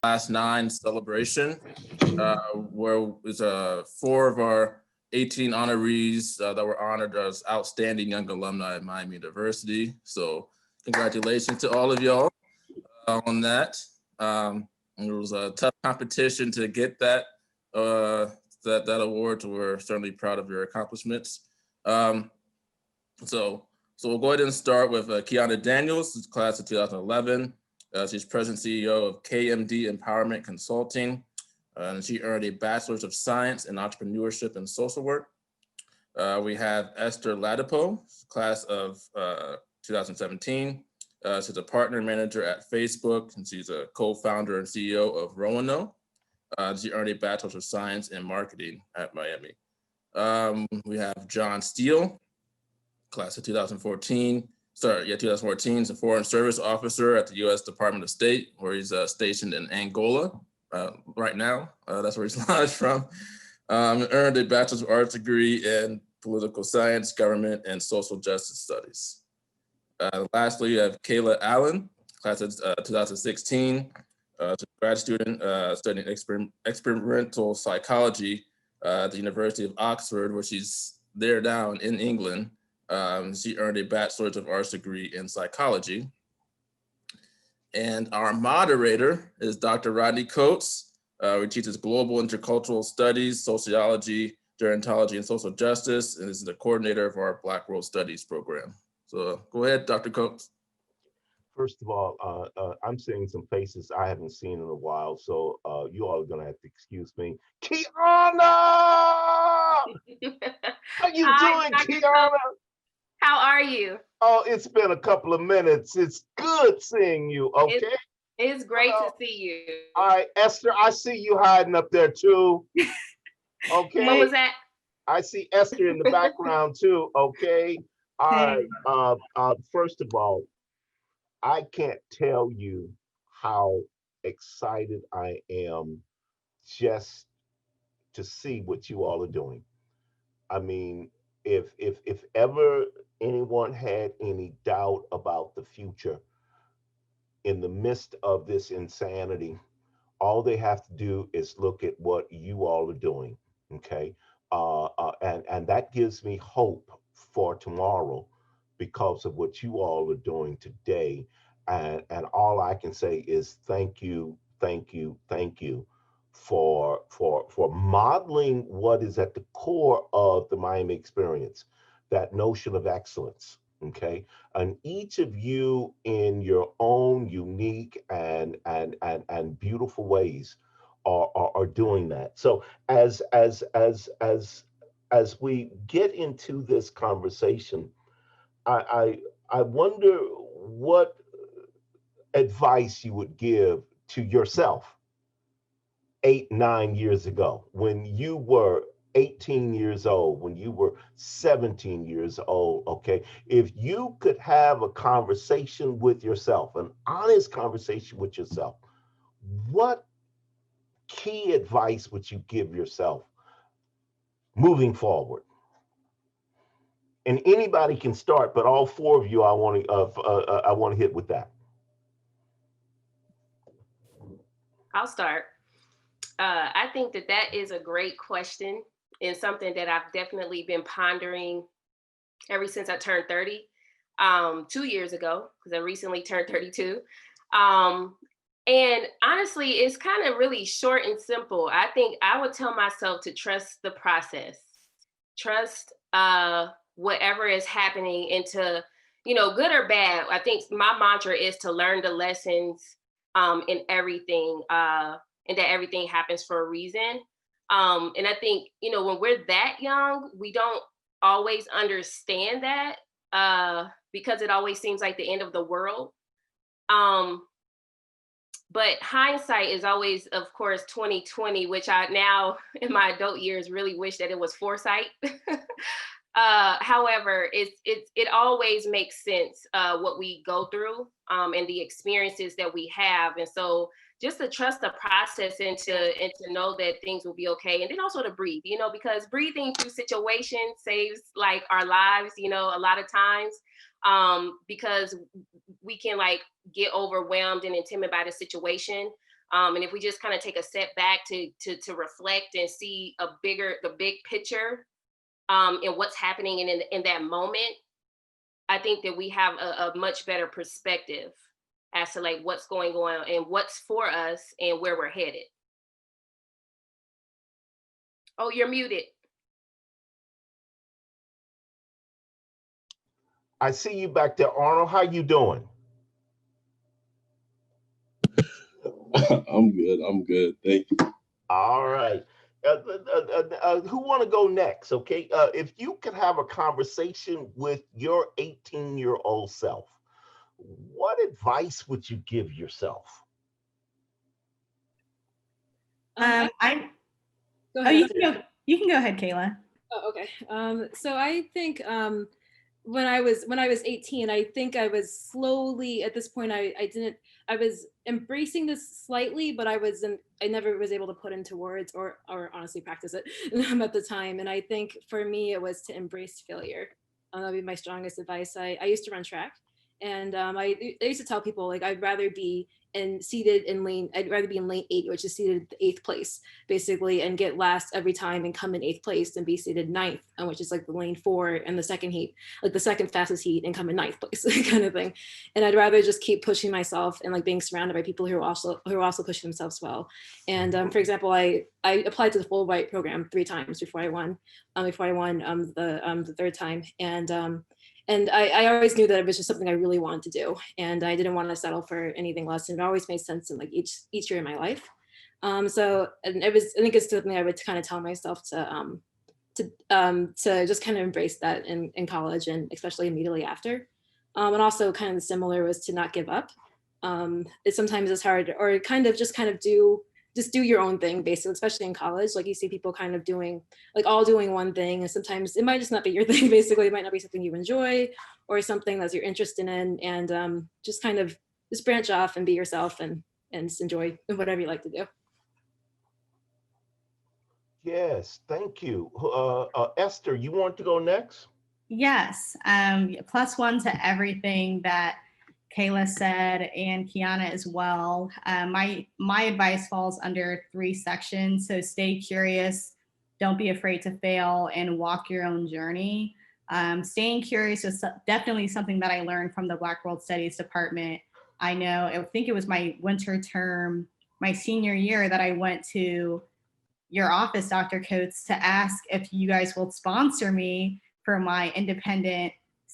Class 9 celebration, where it's 4 of our 18 honorees that were honored as outstanding young alumni at Miami University. So congratulations to all of y'all on that. It was a tough competition to get that that award, so we're certainly proud of your accomplishments. So we'll go ahead and start with KeAnna Daniels, class of 2011. She's president CEO of KMD Empowerment Consulting, and she earned a Bachelor's of Science in Entrepreneurship and Social Work. We have Esther Ladipo, class of 2017. She's a partner manager at Facebook, and she's a co-founder and CEO of Roanoke. She earned a Bachelor's of Science in Marketing at Miami. We have John Steele, class of 2014. 2014. He's a Foreign Service Officer at the U.S. Department of State, where he's stationed in Angola right now. That's where he's lodged from. Earned a Bachelor's of Arts degree in Political Science, Government, and Social Justice Studies. Lastly, you have Kayla Allen, class of 2016. A grad student studying experimental psychology at the University of Oxford, where she's there down in England. She earned a Bachelor's of Arts degree in psychology. And our moderator is Dr. Rodney Coates, who teaches global intercultural studies, sociology, gerontology, and social justice, and is the coordinator of our Black World Studies program. So go ahead, Dr. Coates. First of all, I'm seeing some faces I haven't seen in a while, so you all are gonna have to excuse me. KeAnna! How you doing, KeAnna? How are you? Oh, it's been a couple of minutes. It's good seeing you, okay? It's great to see you. All right, Esther, I see you hiding up there too. Okay. What was that? I see Esther in the background too, okay? All right, first of all, I can't tell you how excited I am just to see what you all are doing. I mean, if ever anyone had any doubt about the future in the midst of this insanity, all they have to do is look at what you all are doing, okay? And that gives me hope for tomorrow because of what you all are doing today. And all I can say is thank you, thank you, thank you for modeling what is at the core of the Miami experience, that notion of excellence, okay? And each of you in your own unique and beautiful ways are doing that. So as we get into this conversation, I wonder what advice you would give to yourself 8, 9 years ago when you were 18 years old, when you were 17 years old, okay? If you could have a conversation with yourself, an honest conversation with yourself, what key advice would you give yourself moving forward? And anybody can start, but all 4 of you, I want to hit with that. I'll start. I think that is a great question and something that I've definitely been pondering ever since I turned 30, 2 years ago, because I recently turned 32. And honestly, it's kind of really short and simple. I think I would tell myself to trust the process, trust whatever is happening, into, good or bad. I think my mantra is to learn the lessons in everything, and that everything happens for a reason. And I think, when we're that young, we don't always understand that because it always seems like the end of the world. But hindsight is always, of course, 2020, which I now in my adult years really wish that it was foresight. However, it always makes sense what we go through and the experiences that we have. And so just to trust the process and to know that things will be okay. And then also to breathe, because breathing through situations saves like our lives, a lot of times, because we can like get overwhelmed and intimidated by the situation. And if we just kind of take a step back to reflect and see the big picture, and what's happening in that moment, I think that we have a much better perspective as to like what's going on and what's for us and where we're headed. Oh, you're muted. I see you back there, Arnold. How you doing? I'm good. I'm good. Thank you. All right. Who want to go next? Okay. If you could have a conversation with your 18-year-old self, what advice would you give yourself? I Go oh, ahead. you can go ahead, Kayla. Oh, okay. So I think when I was 18, I think I was slowly at this point. I was embracing this slightly, but I never was able to put into words or honestly practice it at the time. And I think for me, it was to embrace failure. That'd be my strongest advice. I used to run track, and I used to tell people like I'd rather be I'd rather be in lane 8, which is seated at the 8th place, basically, and get last every time and come in 8th place than be seated 9th, which is like the lane 4 and the second heat, like the second fastest heat, and come in 9th place kind of thing. And I'd rather just keep pushing myself and like being surrounded by people who are also pushing themselves well. And for example, I applied to the Fulbright program 3 times before I won the third time. And I always knew that it was just something I really wanted to do, and I didn't want to settle for anything less. And it always made sense in like each year in my life. I think it's something I would kind of tell myself to just kind of embrace that in college, and especially immediately after. And also kind of similar was to not give up. Sometimes it's hard, or kind of do your own thing, basically, especially in college. Like you see people kind of doing one thing, and sometimes it might just not be your thing. Basically, it might not be something you enjoy or something that you're interested in, and just branch off and be yourself and just enjoy whatever you like to do. Yes, thank you. Esther, you want to go next? Yes. +1 to everything that Kayla said, and KeAnna as well. My advice falls under 3 sections. So stay curious, don't be afraid to fail, and walk your own journey. Staying curious is definitely something that I learned from the Black World Studies department. I think it was my winter term, my senior year, that I went to your office, Dr. Coates, to ask if you guys will sponsor me for my independent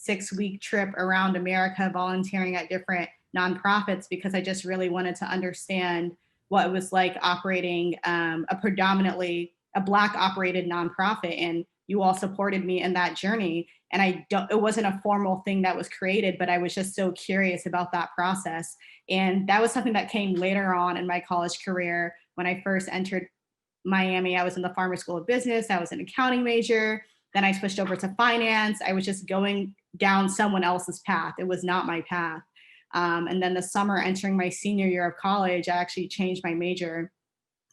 6-week trip around America, volunteering at different nonprofits, because I just really wanted to understand what it was like operating a predominantly a Black operated nonprofit. And you all supported me in that journey. And it wasn't a formal thing that was created, but I was just so curious about that process. And that was something that came later on in my college career. When I first entered Miami, I was in the Farmer School of Business. I was an accounting major. Then I switched over to finance. I was just going down someone else's path. It was not my path. And then the summer entering my senior year of college, I actually changed my major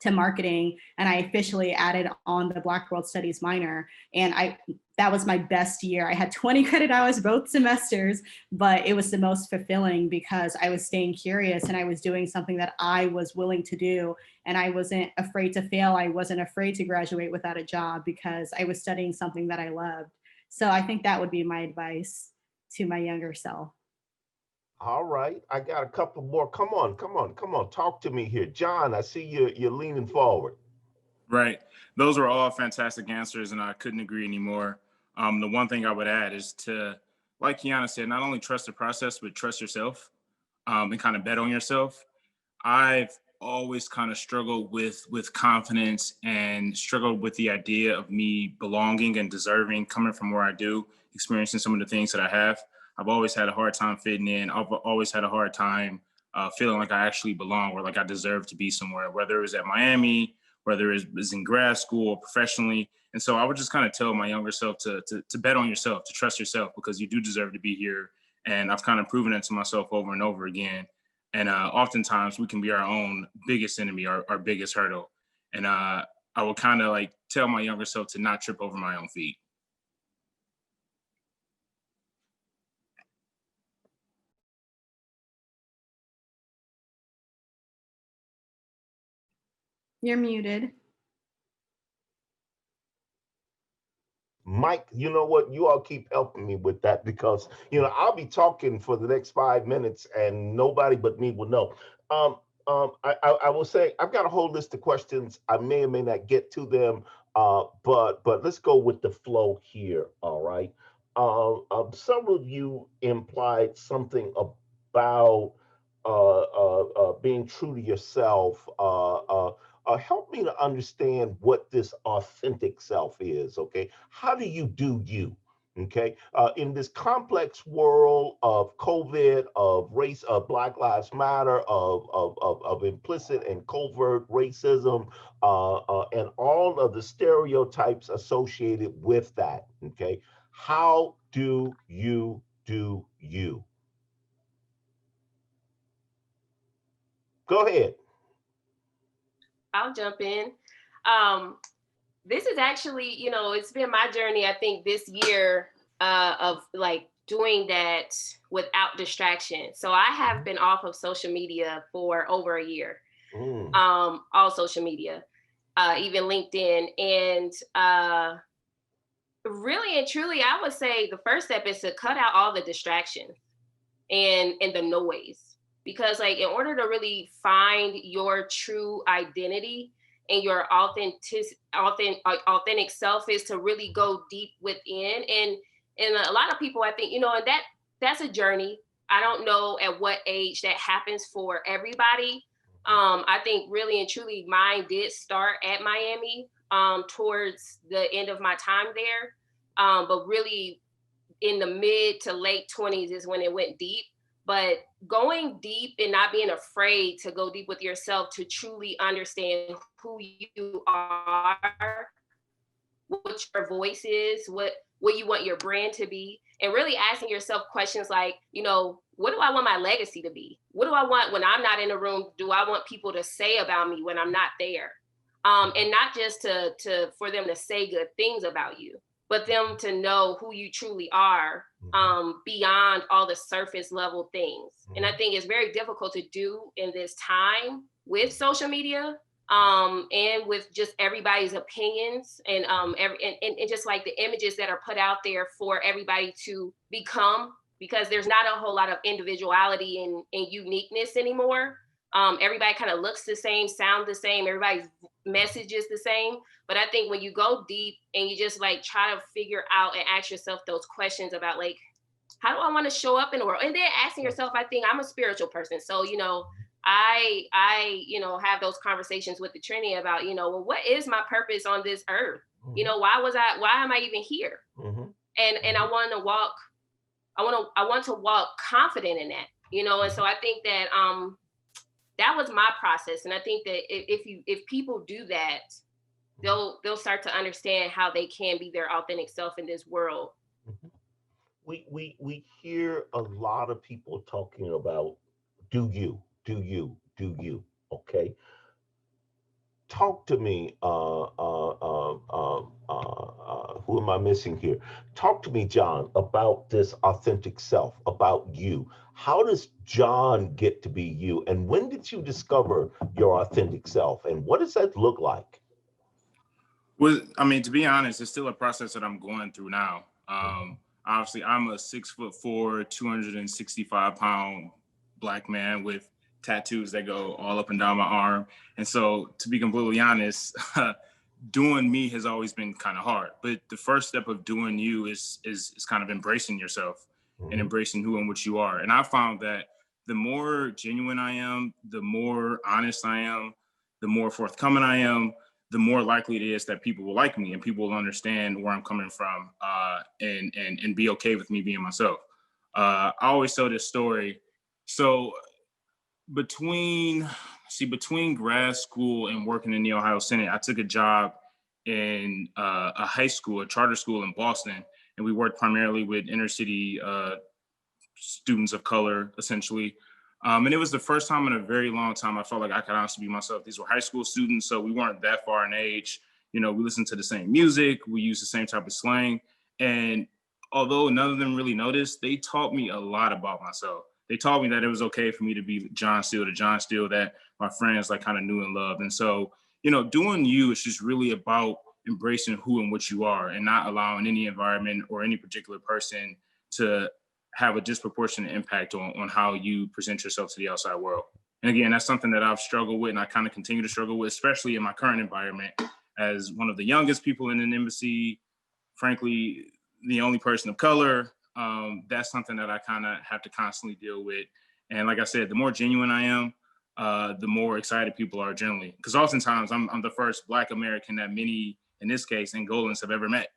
to marketing, and I officially added on the Black World Studies minor. And that was my best year. I had 20 credit hours both semesters, but it was the most fulfilling because I was staying curious and I was doing something that I was willing to do. And I wasn't afraid to fail. I wasn't afraid to graduate without a job because I was studying something that I loved. So I think that would be my advice to my younger self. All right, I got a couple more. Come on. Talk to me here. John, I see you're leaning forward. Right. Those were all fantastic answers, and I couldn't agree anymore. The one thing I would add is to, like KeAnna said, not only trust the process, but trust yourself and kind of bet on yourself. I've always kind of struggled with confidence and struggled with the idea of me belonging and deserving, coming from where I do, experiencing some of the things that I have. I've always had a hard time fitting in. I've always had a hard time feeling like I actually belong or like I deserve to be somewhere, whether it was at Miami, whether it was in grad school or professionally. And so I would just kind of tell my younger self to bet on yourself, to trust yourself, because you do deserve to be here. And I've kind of proven it to myself over and over again. And oftentimes we can be our own biggest enemy, our biggest hurdle. And I would kind of like tell my younger self to not trip over my own feet. You're muted. Mike, you know what? You all keep helping me with that because, I'll be talking for the next 5 minutes and nobody but me will know. I will say I've got a whole list of questions. I may or may not get to them, but let's go with the flow here. All right. Some of you implied something about being true to yourself. Help me to understand what this authentic self is. Okay, how do you do you? Okay, in this complex world of COVID, of race, of Black Lives Matter, of implicit and covert racism, and all of the stereotypes associated with that. Okay, how do you do you? Go ahead. I'll jump in. This is actually, it's been my journey, I think, this year of like doing that without distraction. So I have been off of social media for over a year, all social media, even LinkedIn. And really and truly, I would say the first step is to cut out all the distractions and the noise. Because like in order to really find your true identity and your authentic self is to really go deep within. And a lot of people, I think, and that's a journey. I don't know at what age that happens for everybody. I think really and truly mine did start at Miami towards the end of my time there. But really in the mid to late 20s is when it went deep. But going deep and not being afraid to go deep with yourself to truly understand who you are, what your voice is, what you want your brand to be, and really asking yourself questions like, what do I want my legacy to be? What do I want when I'm not in the room? Do I want people to say about me when I'm not there? And not just for them to say good things about you, but them to know who you truly are beyond all the surface level things. And I think it's very difficult to do in this time with social media and with just everybody's opinions and just like the images that are put out there for everybody to become, because there's not a whole lot of individuality and uniqueness anymore. Everybody kind of looks the same, sound the same, everybody's message is the same. But I think when you go deep and you just like try to figure out and ask yourself those questions about like, how do I want to show up in the world? And then asking yourself, I think I'm a spiritual person. So, I have those conversations with the Trinity about, well, what is my purpose on this earth? Why am I even here? And I want to walk confident in that, and so I think that, that was my process. And I think that if people do that, they'll start to understand how they can be their authentic self in this world. We hear a lot of people talking about do you. Okay. Talk to me. Who am I missing here? Talk to me, John, about this authentic self, about you. How does John get to be you? And when did you discover your authentic self? And what does that look like? Well, I mean, to be honest, it's still a process that I'm going through now. Obviously, I'm a 6'4", 265-pound Black man with tattoos that go all up and down my arm. And so, to be completely honest, doing me has always been kind of hard. But the first step of doing you is kind of embracing yourself and embracing who and what you are. And I found that the more genuine I am, the more honest I am, the more forthcoming I am, the more likely it is that people will like me and people will understand where I'm coming from and be okay with me being myself. I always tell this story. So between grad school and working in the Ohio Senate, I took a job in a high school, a charter school in Boston, and we worked primarily with inner city students of color, essentially. And it was the first time in a very long time I felt like I could honestly be myself. These were high school students, so we weren't that far in age. We listened to the same music, we used the same type of slang. And although none of them really noticed, they taught me a lot about myself. They taught me that it was okay for me to be John Steele, the John Steele that my friends like kind of knew and loved. And so, doing you is just really about embracing who and what you are and not allowing any environment or any particular person to have a disproportionate impact on how you present yourself to the outside world. And again, that's something that I've struggled with and I kind of continue to struggle with, especially in my current environment as one of the youngest people in an embassy, frankly, the only person of color. That's something that I kind of have to constantly deal with. And like I said, the more genuine I am, the more excited people are generally. Because oftentimes I'm the first Black American that many, in this case, Angolans have ever met.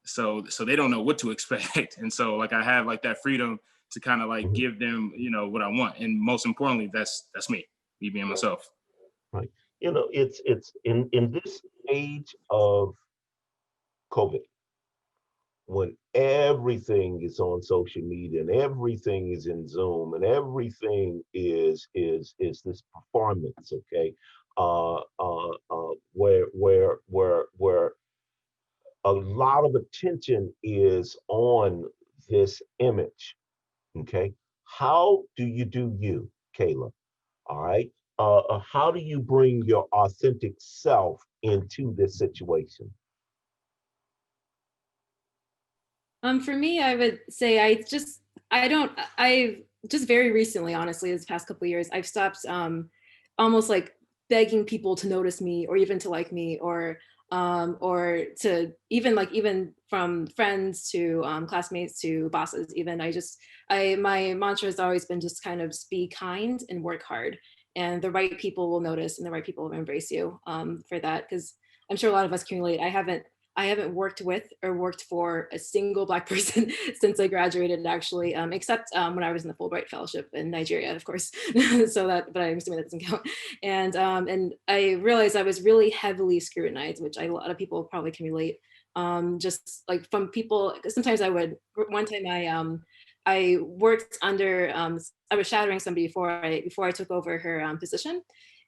So they don't know what to expect. And so like I have like that freedom to kind of like give them, what I want. And most importantly, that's me being myself. Right. It's in this age of COVID, when everything is on social media and everything is in Zoom and everything is this performance, okay? Where a lot of attention is on this image, okay? How do you do you, Kayla? All right. How do you bring your authentic self into this situation? For me, I would say I've just very recently, honestly, this past couple of years, I've stopped almost like begging people to notice me or even to like me or to even from friends to classmates to bosses, even my mantra has always been just kind of be kind and work hard, and the right people will notice and the right people will embrace you for that. Because I'm sure a lot of us can relate. I haven't worked with or worked for a single Black person since I graduated, actually, except when I was in the Fulbright Fellowship in Nigeria, of course. But I'm assuming that doesn't count. And I realized I was really heavily scrutinized, which a lot of people probably can relate. Just like from people, sometimes one time I worked under, I was shadowing somebody before I took over her position.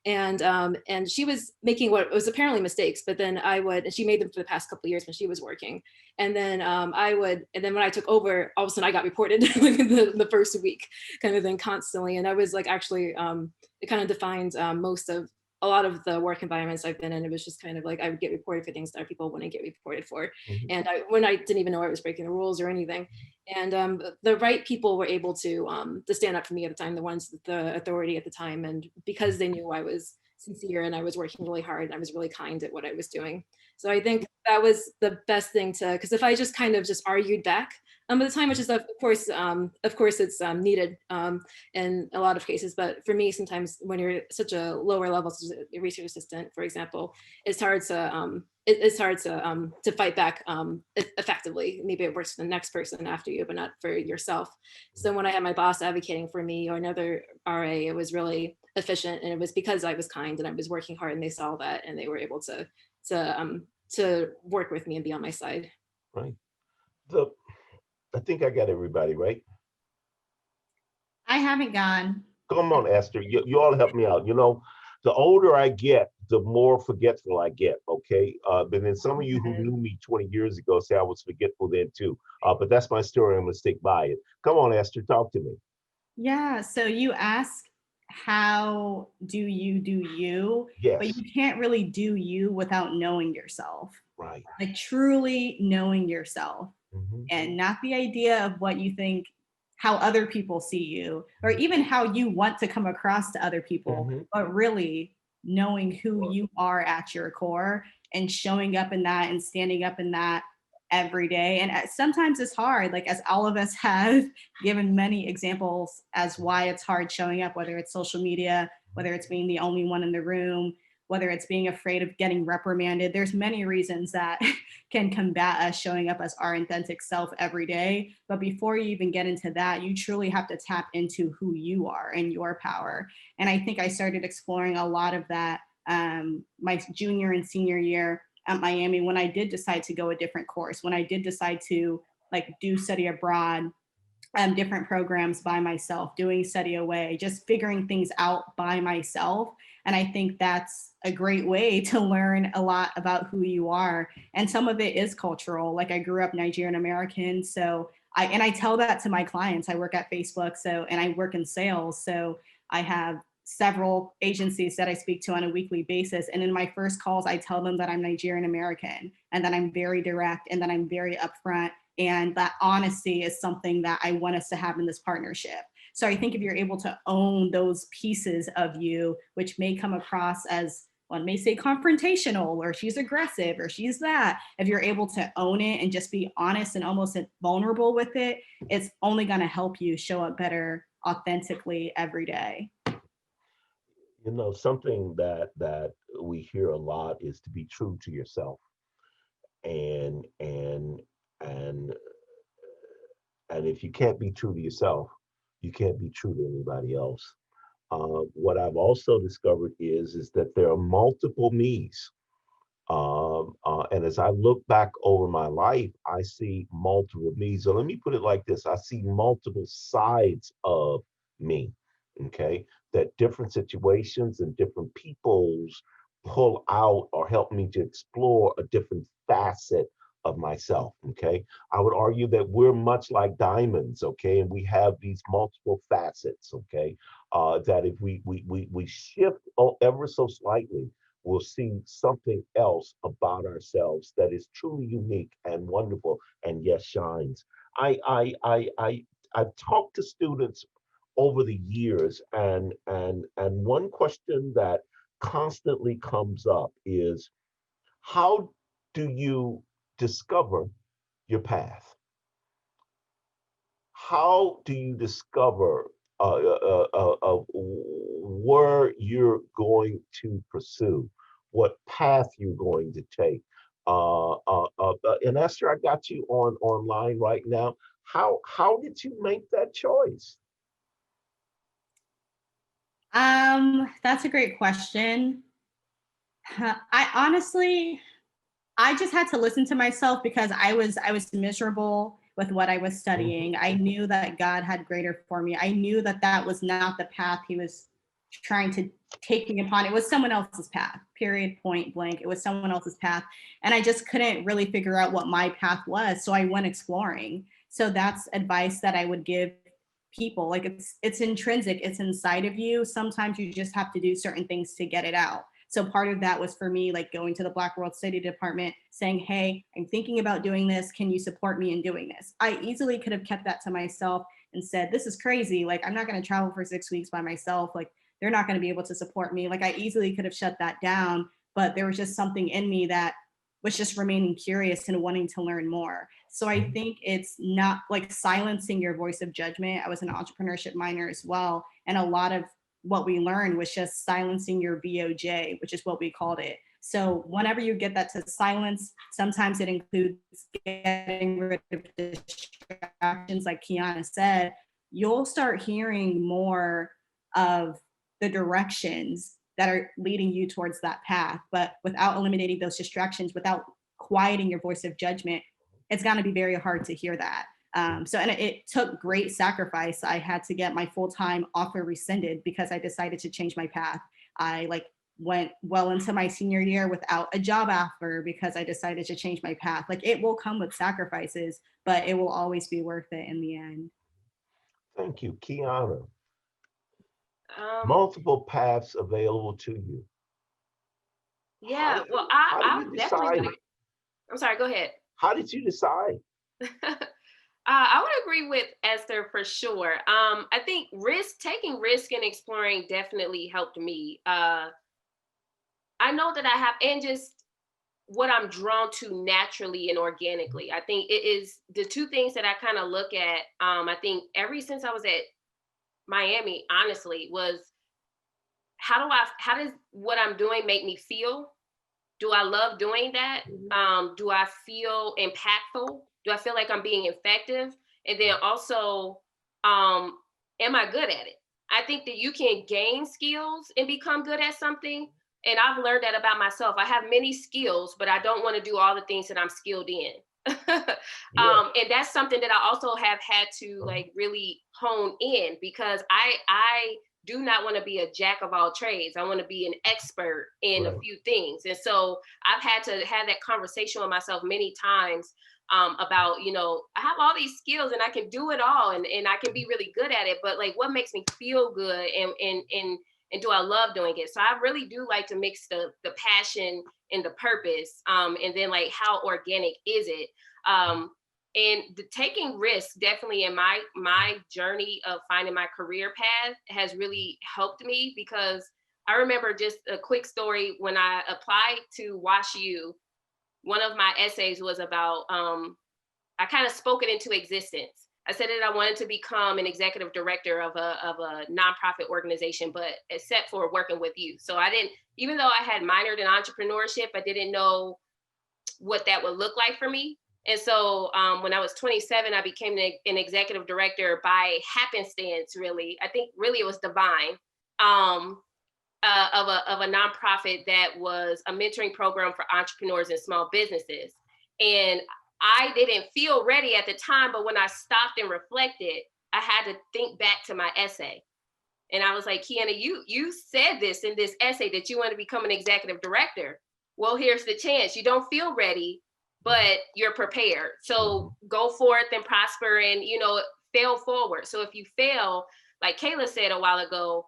And she was making what was apparently mistakes, but then and she made them for the past couple of years when she was working. And then and then when I took over, all of a sudden I got reported like the first week kind of thing constantly. And I was like, actually, it kind of defines a lot of the work environments I've been in. It was just kind of like, I would get reported for things that people wouldn't get reported for. And when I didn't even know I was breaking the rules or anything. And the right people were able to stand up for me at the time, the ones with the authority at the time. And because they knew I was sincere and I was working really hard and I was really kind at what I was doing. So I think that was the best thing because if I just kind of just argued back at the time, which is of course it's needed in a lot of cases. But for me, sometimes when you're such a lower level, such as a research assistant, for example, it's hard to fight back effectively. Maybe it works for the next person after you, but not for yourself. So when I had my boss advocating for me or another RA, it was really efficient, and it was because I was kind and I was working hard, and they saw that and they were able to work with me and be on my side. Right. I think I got everybody, right? I haven't gone. Come on, Esther. You all help me out. The older I get, the more forgetful I get, okay? But then some of you who knew me 20 years ago say I was forgetful then too. But that's my story. I'm gonna stick by it. Come on, Esther, talk to me. Yeah, so you ask, how do you do you? Yes. But you can't really do you without knowing yourself. Right. Like truly knowing yourself. And not the idea of what you think, how other people see you, or even how you want to come across to other people, but really knowing who you are at your core and showing up in that and standing up in that every day. And sometimes it's hard, like as all of us have given many examples as why it's hard showing up, whether it's social media, whether it's being the only one in the room, whether it's being afraid of getting reprimanded. There's many reasons that can combat us showing up as our authentic self every day. But before you even get into that, you truly have to tap into who you are and your power. And I think I started exploring a lot of that my junior and senior year at Miami, when I did decide to go a different course, when I did decide to do study abroad, different programs by myself, doing study away, just figuring things out by myself. And I think that's a great way to learn a lot about who you are. And some of it is cultural. Like I grew up Nigerian American. So I tell that to my clients. I work at Facebook, and I work in sales. So I have several agencies that I speak to on a weekly basis. And in my first calls, I tell them that I'm Nigerian American and that I'm very direct and that I'm very upfront. And that honesty is something that I want us to have in this partnership. So I think if you're able to own those pieces of you, which may come across as, one may say confrontational, or she's aggressive, or she's that, if you're able to own it and just be honest and almost vulnerable with it, it's only going to help you show up better authentically every day. You know, something that we hear a lot is to be true to yourself. And if you can't be true to yourself, you can't be true to anybody else. What I've also discovered is that there are multiple me's. And as I look back over my life, I see multiple me's. So let me put it like this. I see multiple sides of me, okay? That different situations and different peoples pull out or help me to explore a different facet of myself, okay? I would argue that we're much like diamonds, okay? And we have these multiple facets, okay? That if we shift ever so slightly, we'll see something else about ourselves that is truly unique and wonderful, and yes, shines. I've talked to students over the years, and one question that constantly comes up is, how do you discover your path? How do you discover where you're going to pursue, what path you're going to take? And Esther, I got you online right now. How did you make that choice? That's a great question. I just had to listen to myself because I was miserable with what I was studying. I knew that God had greater for me. I knew that that was not the path he was trying to take me upon. It was someone else's path, period, point blank. It was someone else's path. And I just couldn't really figure out what my path was. So I went exploring. So that's advice that I would give people. Like it's intrinsic, it's inside of you. Sometimes you just have to do certain things to get it out. So part of that was for me, like going to the Black World Study Department saying, hey, I'm thinking about doing this. Can you support me in doing this? I easily could have kept that to myself and said, this is crazy. Like, I'm not going to travel for 6 weeks by myself. Like, they're not going to be able to support me. Like, I easily could have shut that down, but there was just something in me that was just remaining curious and wanting to learn more. So I think it's not like silencing your voice of judgment. I was an entrepreneurship minor as well. And a lot of what we learned was just silencing your VOJ, which is what we called it. So whenever you get that to silence, sometimes it includes getting rid of distractions, like KeAnna said, you'll start hearing more of the directions that are leading you towards that path. But without eliminating those distractions, without quieting your voice of judgment, it's going to be very hard to hear that. And it took great sacrifice. I had to get my full-time offer rescinded because I decided to change my path. I went well into my senior year without a job offer because I decided to change my path. Like, it will come with sacrifices, but it will always be worth it in the end. Thank you, KeAnna. Multiple paths available to you. Yeah, well, how did you definitely. decide? I'm sorry, go ahead. How did you decide? I would agree with Esther for sure. I think taking risk and exploring definitely helped me. I know that I have, and just what I'm drawn to naturally and organically. I think it is the two things that I kind of look at. I think ever since I was at Miami, honestly, was how does what I'm doing make me feel? Do I love doing that? Do I feel impactful? Do I feel like I'm being effective? And then also, am I good at it? I think that you can gain skills and become good at something. And I've learned that about myself. I have many skills, but I don't want to do all the things that I'm skilled in. And that's something that I also have had to like really hone in, because I do not want to be a jack of all trades. I want to be an expert in a few things. And so I've had to have that conversation with myself many times about, I have all these skills and I can do it all and I can be really good at it, but like what makes me feel good and And do I love doing it? So I really do like to mix the passion and the purpose. And then like, how organic is it? And the taking risks definitely in my journey of finding my career path has really helped me, because I remember, just a quick story, when I applied to WashU, one of my essays was about, I kind of spoke it into existence. I said that I wanted to become an executive director of a nonprofit organization, but except for working with youth. So I didn't, even though I had minored in entrepreneurship, I didn't know what that would look like for me. And so when I was 27, I became an executive director by happenstance, really. I think really it was divine, of a nonprofit that was a mentoring program for entrepreneurs and small businesses. And I didn't feel ready at the time, but when I stopped and reflected, I had to think back to my essay. And I was like, KeAnna, you said this in this essay that you want to become an executive director. Well, here's the chance. You don't feel ready, but you're prepared. So go forth and prosper and, fail forward. So if you fail, like Kayla said a while ago,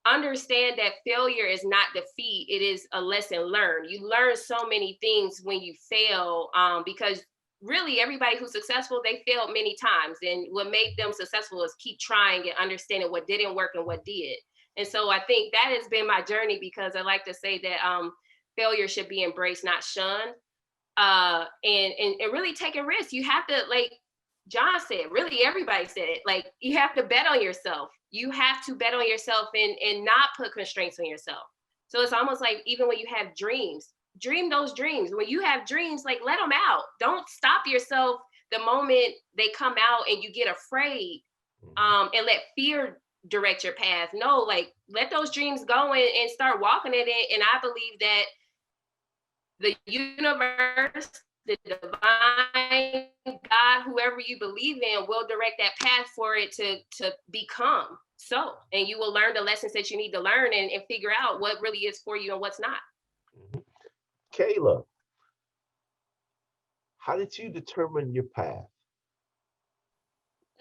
understand that failure is not defeat. It is a lesson learned. You learn so many things when you fail, because really everybody who's successful, they failed many times. And what made them successful is keep trying and understanding what didn't work and what did. And so I think that has been my journey, because I like to say that failure should be embraced, not shunned. And really take a risk. You have to, like John said, really everybody said it, like you have to bet on yourself. You have to bet on yourself and not put constraints on yourself. So it's almost like, even when you have dreams, dream those dreams. When you have dreams, like let them out. Don't stop yourself the moment they come out and you get afraid, and let fear direct your path. No, like let those dreams go and start walking in it. And I believe that the universe, the divine, God, whoever you believe in, will direct that path for it to become so. And you will learn the lessons that you need to learn and figure out what really is for you and what's not. Kayla, how did you determine your path?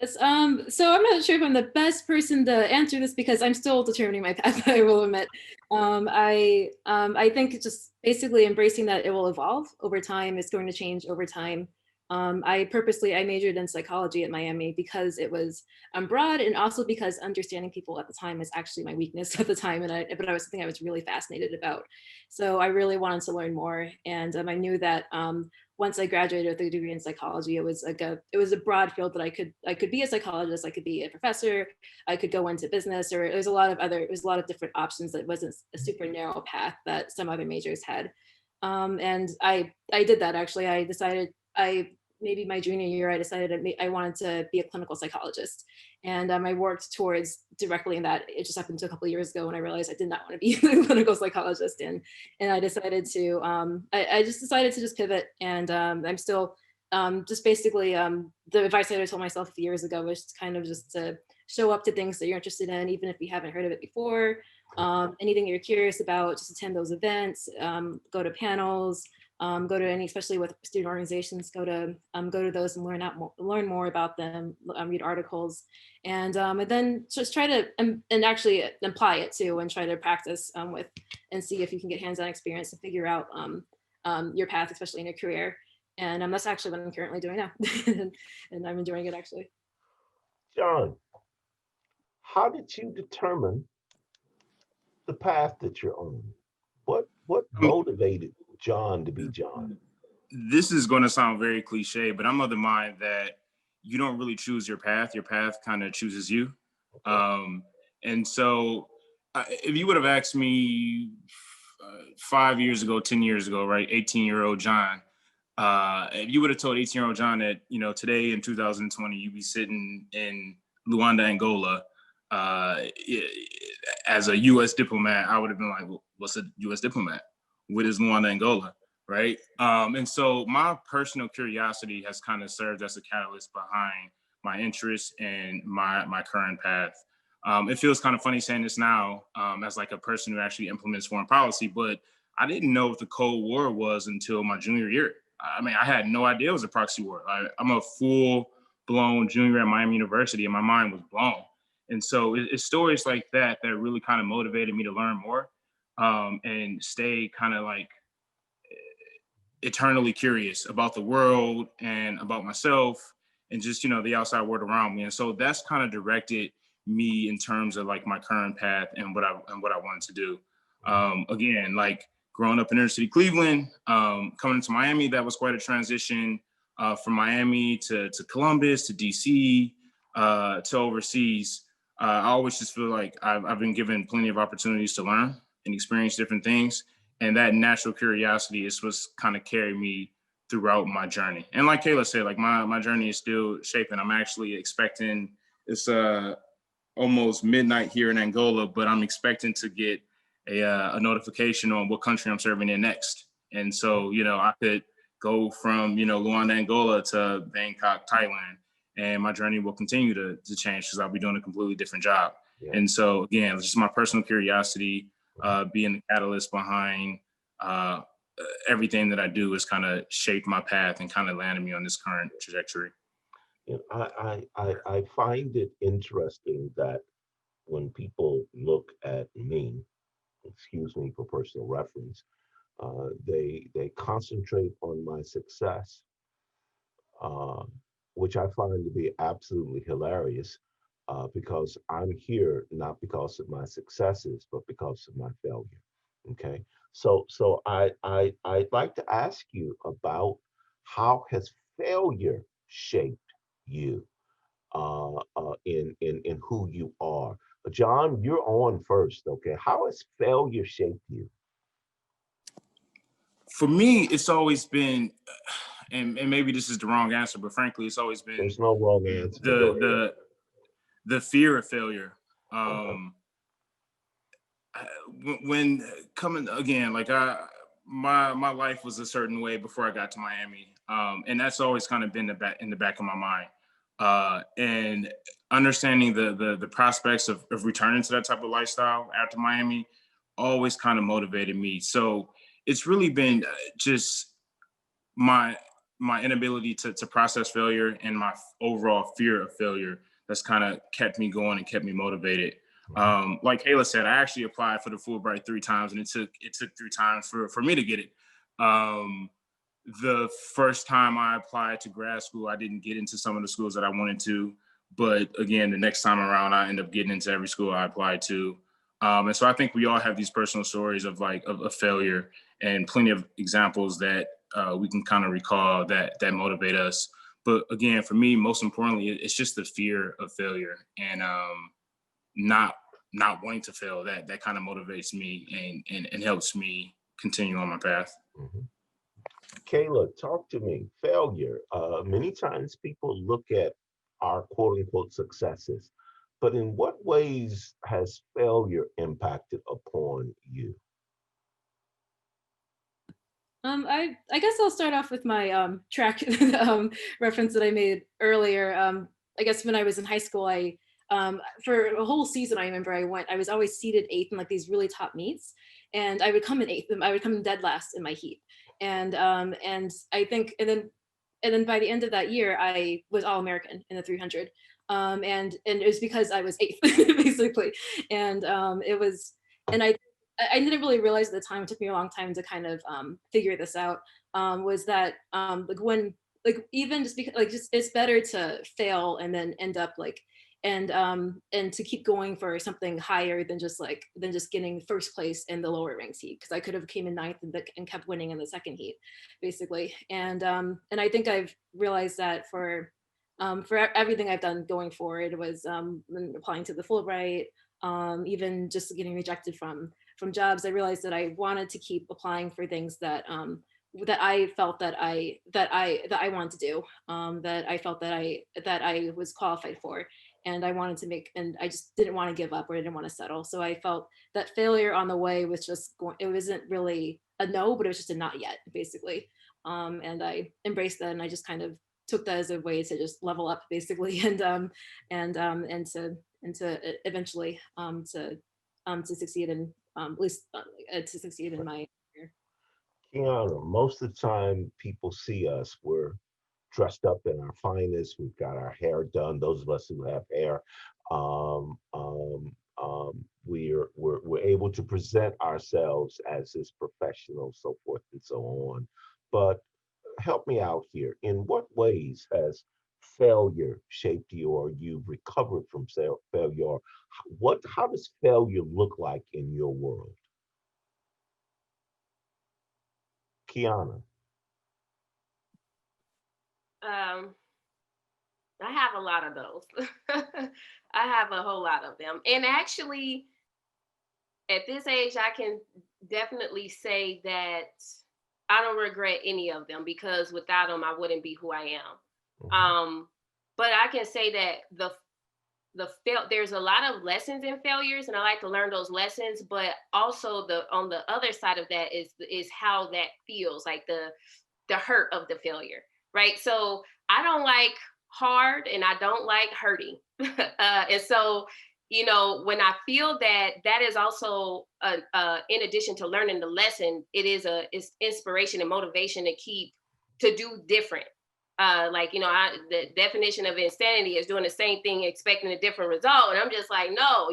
Yes, so I'm not sure if I'm the best person to answer this, because I'm still determining my path, I will admit. I think it's just basically embracing that it will evolve over time. It's going to change over time. I majored in psychology at Miami because it was broad, and also because understanding people at the time is actually my weakness at the time, but I was something I was really fascinated about. So I really wanted to learn more, and I knew that once I graduated with a degree in psychology, it was a broad field that I could be a psychologist, I could be a professor, I could go into business, or it was a lot of different options. That wasn't a super narrow path that some other majors had. And I did that. Actually, I decided, maybe my junior year, I decided I wanted to be a clinical psychologist. And I worked towards directly in that. It just happened to a couple of years ago when I realized I did not want to be a clinical psychologist. And I decided to, I just decided to just pivot. And I'm still just basically, the advice that I told myself a few years ago was kind of just to show up to things that you're interested in, even if you haven't heard of it before. Anything you're curious about, just attend those events, go to panels, go to any, especially with student organizations, go to those and learn more about them, read articles, and then just try to and actually apply it too, and try to practice with and see if you can get hands-on experience to figure out your path, especially in your career. And that's actually what I'm currently doing now, and I'm enjoying it actually. John, how did you determine the path that you're on? What motivated John to be John? This is going to sound very cliche, but I'm of the mind that you don't really choose your path kind of chooses you. And so if you would have asked me 5 years ago, 10 years ago, right, 18-year-old John, if you would have told 18-year-old John that, today in 2020, you'd be sitting in Luanda, Angola, as a U.S. diplomat, I would have been like, well, what's a U.S. diplomat? What is Luanda, Angola, right? And so my personal curiosity has kind of served as a catalyst behind my interests and my current path. It feels kind of funny saying this now as like a person who actually implements foreign policy, but I didn't know what the Cold War was until my junior year. I mean, I had no idea it was a proxy war. I'm a full-blown junior at Miami University, and my mind was blown. And so it's stories like that that really kind of motivated me to learn more, and stay kind of like eternally curious about the world and about myself and just, the outside world around me. And so that's kind of directed me in terms of like my current path and what I wanted to do. Again, like growing up in inner city Cleveland, coming to Miami, that was quite a transition, from Miami to Columbus to DC, to overseas. I always just feel like I've been given plenty of opportunities to learn and experience different things. And that natural curiosity is what's kind of carried me throughout my journey. And like Kayla said, like my journey is still shaping. I'm actually expecting, it's almost midnight here in Angola, but I'm expecting to get a notification on what country I'm serving in next. And so, I could go from, Luanda, Angola to Bangkok, Thailand, and my journey will continue to change because I'll be doing a completely different job. Yeah. And so again, it's just my personal curiosity, being the catalyst behind everything that I do is kind of shaped my path and kind of landed me on this current trajectory. I find it interesting that when people look at me, excuse me for personal reference, they concentrate on my success, which I find to be absolutely hilarious, because I'm here not because of my successes, but because of my failure. Okay, so I'd like to ask you about how has failure shaped you in who you are. John, you're on first. Okay, how has failure shaped you? For me, it's always been, and maybe this is the wrong answer, but frankly, it's always been, there's no wrong answer. The fear of failure. When coming again, like my life was a certain way before I got to Miami, and that's always kind of been in the back of my mind, and understanding the prospects of returning to that type of lifestyle after Miami always kind of motivated me. So it's really been just my inability to process failure and my overall fear of failure that's kind of kept me going and kept me motivated. Like Kayla said, I actually applied for the Fulbright 3 times, and it took 3 times for me to get it. The first time I applied to grad school, I didn't get into some of the schools that I wanted to, but again, the next time around, I ended up getting into every school I applied to. And so I think we all have these personal stories of failure and plenty of examples that we can kind of recall that motivate us. But again, for me, most importantly, it's just the fear of failure and not wanting to fail. That kind of motivates me and helps me continue on my path. Mm-hmm. Kayla, talk to me. Failure. Many times people look at our quote unquote successes, but in what ways has failure impacted upon you? I guess I'll start off with my track reference that I made earlier. I guess when I was in high school, I for a whole season, I remember I was always seated 8th in like these really top meets, and I would come in 8th, and I would come in dead last in my heat. And I think, and then by the end of that year, I was All-American in the 300. And it was because I was 8th basically. And it was, and I didn't really realize at the time, it took me a long time to kind of figure this out, was that even just because it's better to fail and then end up and to keep going for something higher than just getting first place in the lower ranked heat, because I could have came in 9th and kept winning in the second heat basically. And I think I've realized that for everything I've done going forward, was applying to the Fulbright, even just getting rejected from jobs, I realized that I wanted to keep applying for things that I felt that I wanted to do, that I felt that I was qualified for, and I wanted to make, and I just didn't want to give up, or I didn't want to settle. So I felt that failure on the way was just it wasn't really a no, but it was just a not yet basically. And I embraced that, and I just kind of took that as a way to just level up basically, and to eventually to succeed in at least to succeed in my career. KeAnna, most of the time people see us, we're dressed up in our finest, we've got our hair done, those of us who have hair. We're able to present ourselves as this professional, so forth and so on. But help me out here. In what ways has failure shaped you, or you've recovered from failure? Or how does failure look like in your world? KeAnna. I have a lot of those. I have a whole lot of them. And actually, at this age, I can definitely say that I don't regret any of them, because without them, I wouldn't be who I am. But I can say that there's a lot of lessons in failures, and I like to learn those lessons. But also on the other side of that is how that feels, like the hurt of the failure, right? So I don't like hard, and I don't like hurting. And so, when I feel that is also, in addition to learning the lesson, it's inspiration and motivation to do different. The definition of insanity is doing the same thing, expecting a different result. And I'm just like, no,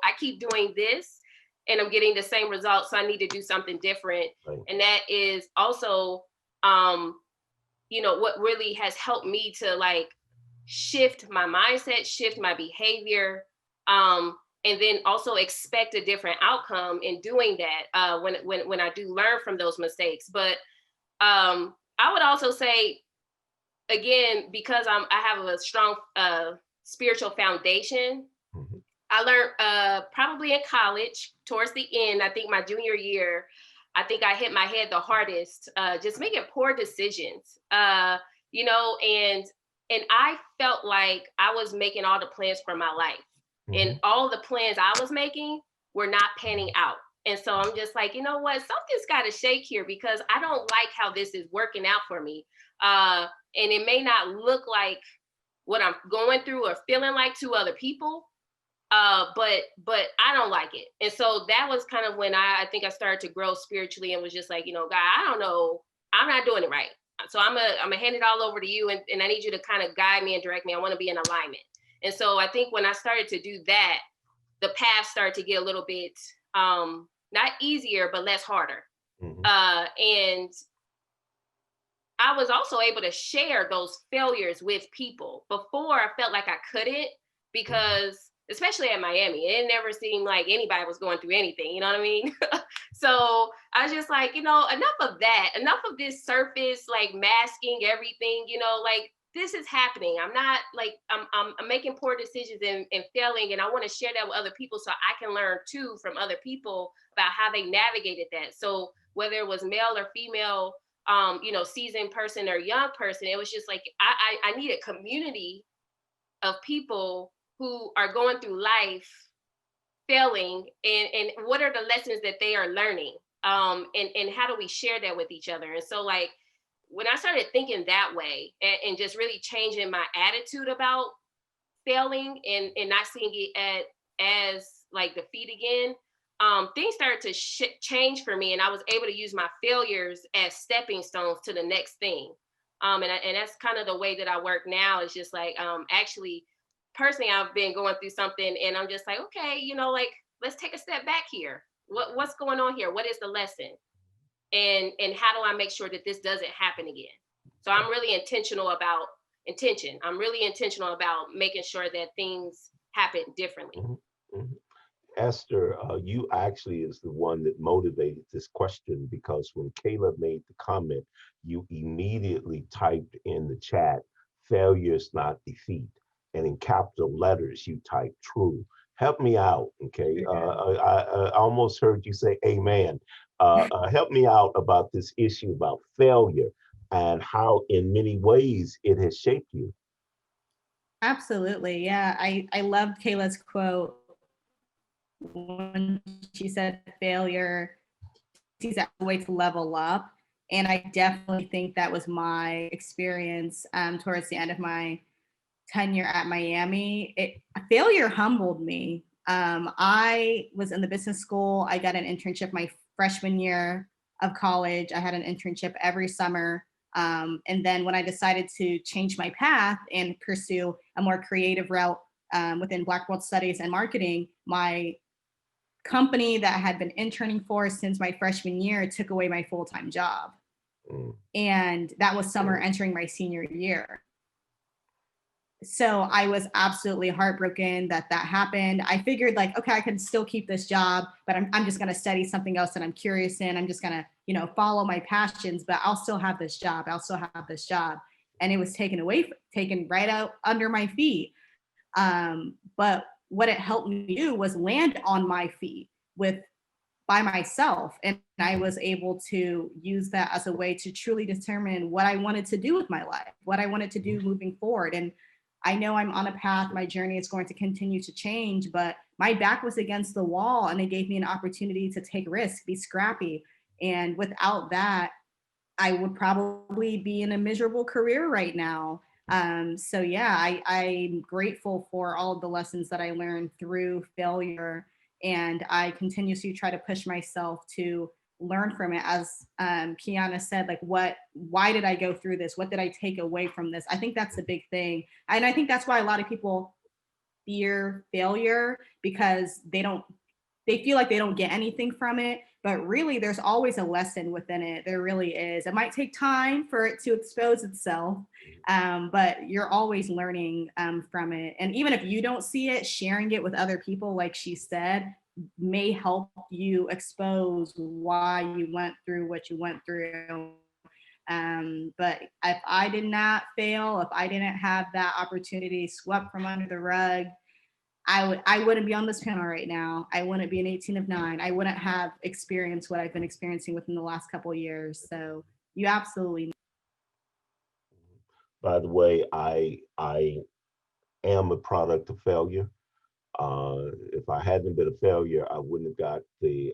I keep doing this and I'm getting the same results. So I need to do something different. Right. And that is also, what really has helped me to shift my mindset, shift my behavior, and then also expect a different outcome in doing that when I do learn from those mistakes. But I would also say, again, because I have a strong spiritual foundation, mm-hmm. I learned probably in college, towards the end, I think my junior year, I think I hit my head the hardest, just making poor decisions, and I felt like I was making all the plans for my life, mm-hmm. and all the plans I was making were not panning out. And so I'm just like, you know what, something's got to shake here, because I don't like how this is working out for me. And it may not look like what I'm going through or feeling like to other people, but I don't like it. And so that was kind of when I think I started to grow spiritually, and was just like, God, I don't know, I'm not doing it right. So I'm gonna hand it all over to you, and I need you to kind of guide me and direct me. I want to be in alignment. And so I think when I started to do that, the path started to get a little bit not easier, but less harder. Mm-hmm. And I was also able to share those failures with people. Before, I felt like I couldn't, because especially at Miami, it never seemed like anybody was going through anything, you know what I mean? So I was just like, enough of that, enough of this surface, masking everything, this is happening. I'm not I'm making poor decisions and failing, and I want to share that with other people so I can learn too from other people about how they navigated that. So whether it was male or female, seasoned person or young person, it was just like, I need a community of people who are going through life failing, and what are the lessons that they are learning, and how do we share that with each other. And so when I started thinking that way, and just really changing my attitude about failing, and not seeing it as defeat again, things started to change for me, and I was able to use my failures as stepping stones to the next thing. And that's kind of the way that I work now. Is just actually, personally, I've been going through something, and I'm just like, okay, let's take a step back here. What's going on here? What is the lesson? And how do I make sure that this doesn't happen again? So I'm really intentional about intention. I'm really intentional about making sure that things happen differently. Mm-hmm. Mm-hmm. Esther, you actually is the one that motivated this question, because when Caleb made the comment, you immediately typed in the chat, failure is not defeat. And in capital letters, you typed true. Help me out, okay? I almost heard you say amen. Help me out about this issue about failure and how in many ways it has shaped you. Absolutely, yeah. I loved Kayla's quote when she said failure is a way to level up. And I definitely think that was my experience towards the end of my tenure at Miami. Failure humbled me. I was in the business school. I got an internship my freshman year of college. I had an internship every summer. And then when I decided to change my path and pursue a more creative route within Black World Studies and marketing, my company that I had been interning for since my freshman year took away my full-time job. And that was summer entering my senior year. So I was absolutely heartbroken that that happened. I figured like, okay, I can still keep this job, but I'm just going to study something else that I'm curious in. I'm just going to, you know, follow my passions, but I'll still have this job. I'll still have this job. And it was taken right out under my feet. But what it helped me do was land on my feet by myself. And I was able to use that as a way to truly determine what I wanted to do with my life, what I wanted to do moving forward. And I know I'm on a path, my journey is going to continue to change, but my back was against the wall and it gave me an opportunity to take risks, be scrappy. And without that, I would probably be in a miserable career right now. So yeah, I'm grateful for all of the lessons that I learned through failure. And I continuously try to push myself to learn from it. As KeAnna said, like, why did I go through this? What did I take away from this? I think that's a big thing. And I think that's why a lot of people fear failure, because they feel like they don't get anything from it. But really, there's always a lesson within it. There really is. It might take time for it to expose itself, but you're always learning from it. And even if you don't see it, sharing it with other people, like she said, may help you expose why you went through what you went through. But if I did not fail, if I didn't have that opportunity swept from under the rug, I wouldn't be on this panel right now. I wouldn't be an 18 of 9. I wouldn't have experienced what I've been experiencing within the last couple of years. So you absolutely. By the way, I am a product of failure. If I hadn't been a failure, I wouldn't have got the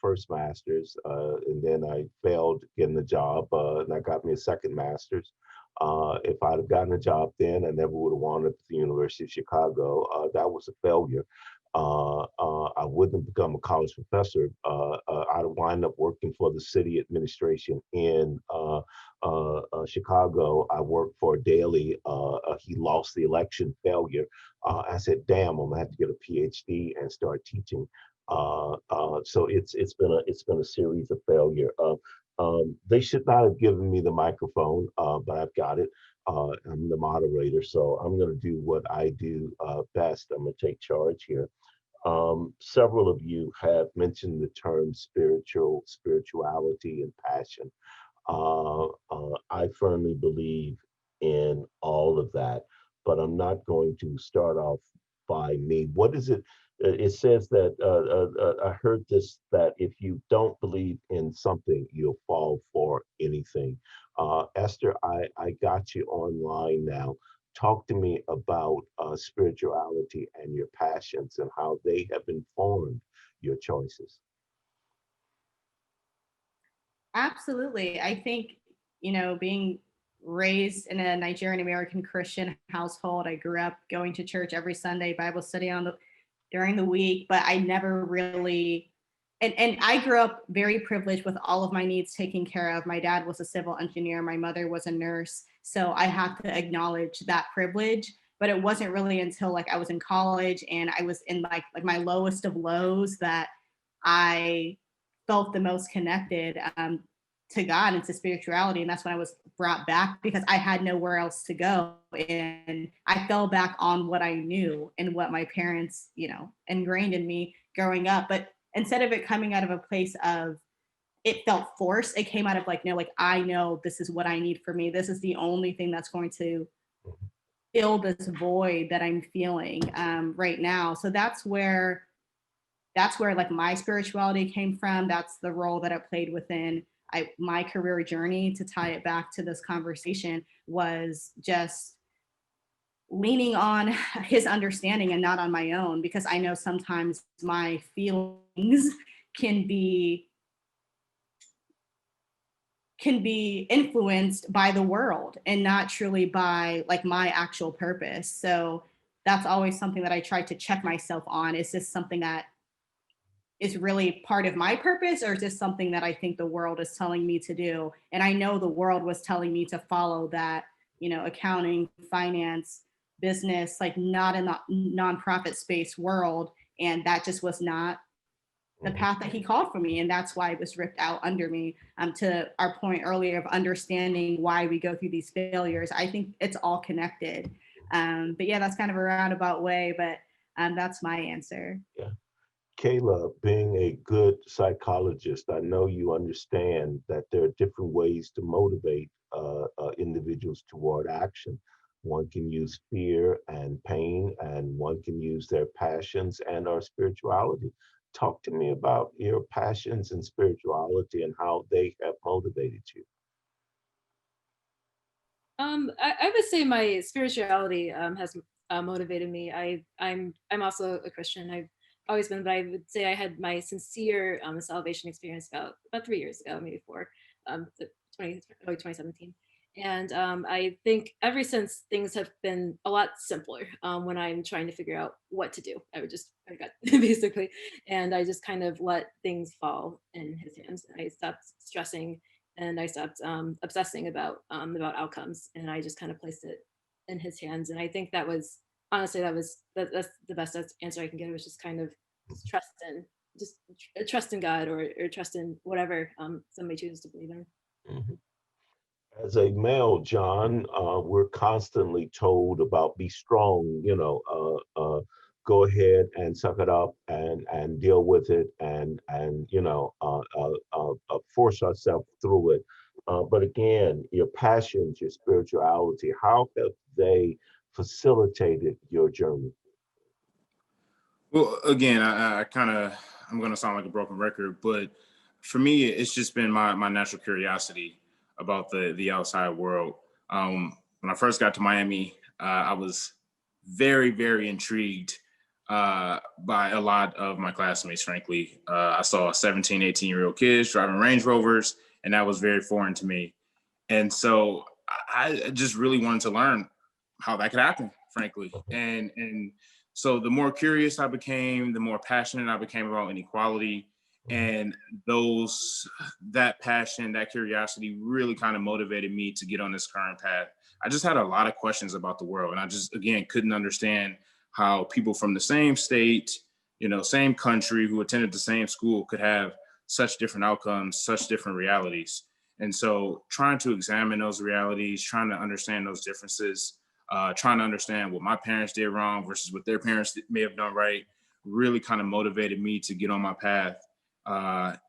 first master's, and then I failed getting the job, and I got me a second master's. If I'd have gotten a job then, I never would have wound up at the University of Chicago. That was a failure. I wouldn't have become a college professor. I'd wind up working for the city administration in Chicago. I worked for Daley. He lost the election, failure. I said, damn, I'm gonna have to get a PhD and start teaching. So it's been a series of failure. They should not have given me the microphone, but I've got it. I'm the moderator, so I'm going to do what I do best. I'm going to take charge here. Several of you have mentioned the term spirituality and passion. I firmly believe in all of that, but I'm not going to start off by me. What is it? It says that I heard this, that if you don't believe in something, you'll fall for anything. Esther, I got you online now. Talk to me about spirituality and your passions and how they have informed your choices. Absolutely. I think, you know, being raised in a Nigerian American Christian household, I grew up going to church every Sunday, Bible study during the week, but I never really, and I grew up very privileged with all of my needs taken care of. My dad was a civil engineer. My mother was a nurse. So I have to acknowledge that privilege, but it wasn't really until like I was in college and I was in like my lowest of lows that I felt the most connected to God and to spirituality. And that's when I was brought back, because I had nowhere else to go. And I fell back on what I knew and what my parents, you know, ingrained in me growing up. But instead of it coming out of a place of, it felt forced, it came out of like, no, like, I know this is what I need for me. This is the only thing that's going to fill this void that I'm feeling right now. So that's where like my spirituality came from. That's the role that it played within my career journey. To tie it back to this conversation, was just leaning on his understanding and not on my own, because I know sometimes my feelings can be influenced by the world and not truly by like my actual purpose. So that's always something that I try to check myself on. Is this something that is really part of my purpose, or is this something that I think the world is telling me to do? And I know the world was telling me to follow that, you know, accounting, finance, business, like not in the nonprofit space world. And that just was not the path that he called for me. And that's why it was ripped out under me. To our point earlier of understanding why we go through these failures, I think it's all connected. But yeah, that's kind of a roundabout way, but that's my answer. Yeah. Kayla, being a good psychologist, I know you understand that there are different ways to motivate individuals toward action. One can use fear and pain, and one can use their passions and our spirituality. Talk to me about your passions and spirituality and how they have motivated you. I would say my spirituality has motivated me. I'm also a Christian. I've always been, but I would say I had my sincere salvation experience about 3 years ago, maybe 4, early 2017. And I think ever since things have been a lot simpler when I'm trying to figure out what to do. I got basically, and I just kind of let things fall in his hands. I stopped stressing and I stopped obsessing about outcomes, and I just kind of placed it in his hands. And I think that was honestly that's the best answer I can give. Is just kind of trust in God or trust in whatever somebody chooses to believe in. Mhm. As a male, John, we're constantly told about be strong, go ahead and suck it up and deal with it and force ourselves through it. But again, your passions, your spirituality, how have they facilitated your journey? Well, again, I'm going to sound like a broken record, but for me, it's just been my natural curiosity about the outside world. When I first got to Miami, I was very, very intrigued by a lot of my classmates, frankly. I saw 17, 18-year-old kids driving Range Rovers, and that was very foreign to me. And so I just really wanted to learn how that could happen, frankly. And so the more curious I became, the more passionate I became about inequality. And that passion, that curiosity really kind of motivated me to get on this current path. I just had a lot of questions about the world. And I just, again, couldn't understand how people from the same state, same country, who attended the same school could have such different outcomes, such different realities. And so trying to examine those realities, trying to understand those differences, trying to understand what my parents did wrong versus what their parents may have done right, really kind of motivated me to get on my path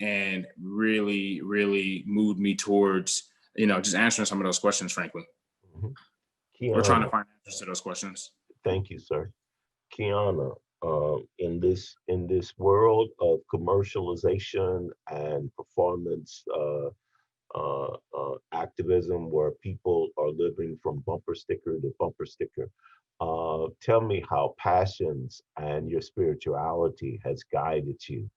and really, really moved me towards, just answering some of those questions, frankly. KeAnna, We're trying to find answers to those questions. Thank you, sir. KeAnna, in this world of commercialization and performance activism, where people are living from bumper sticker to bumper sticker, tell me how passions and your spirituality has guided you.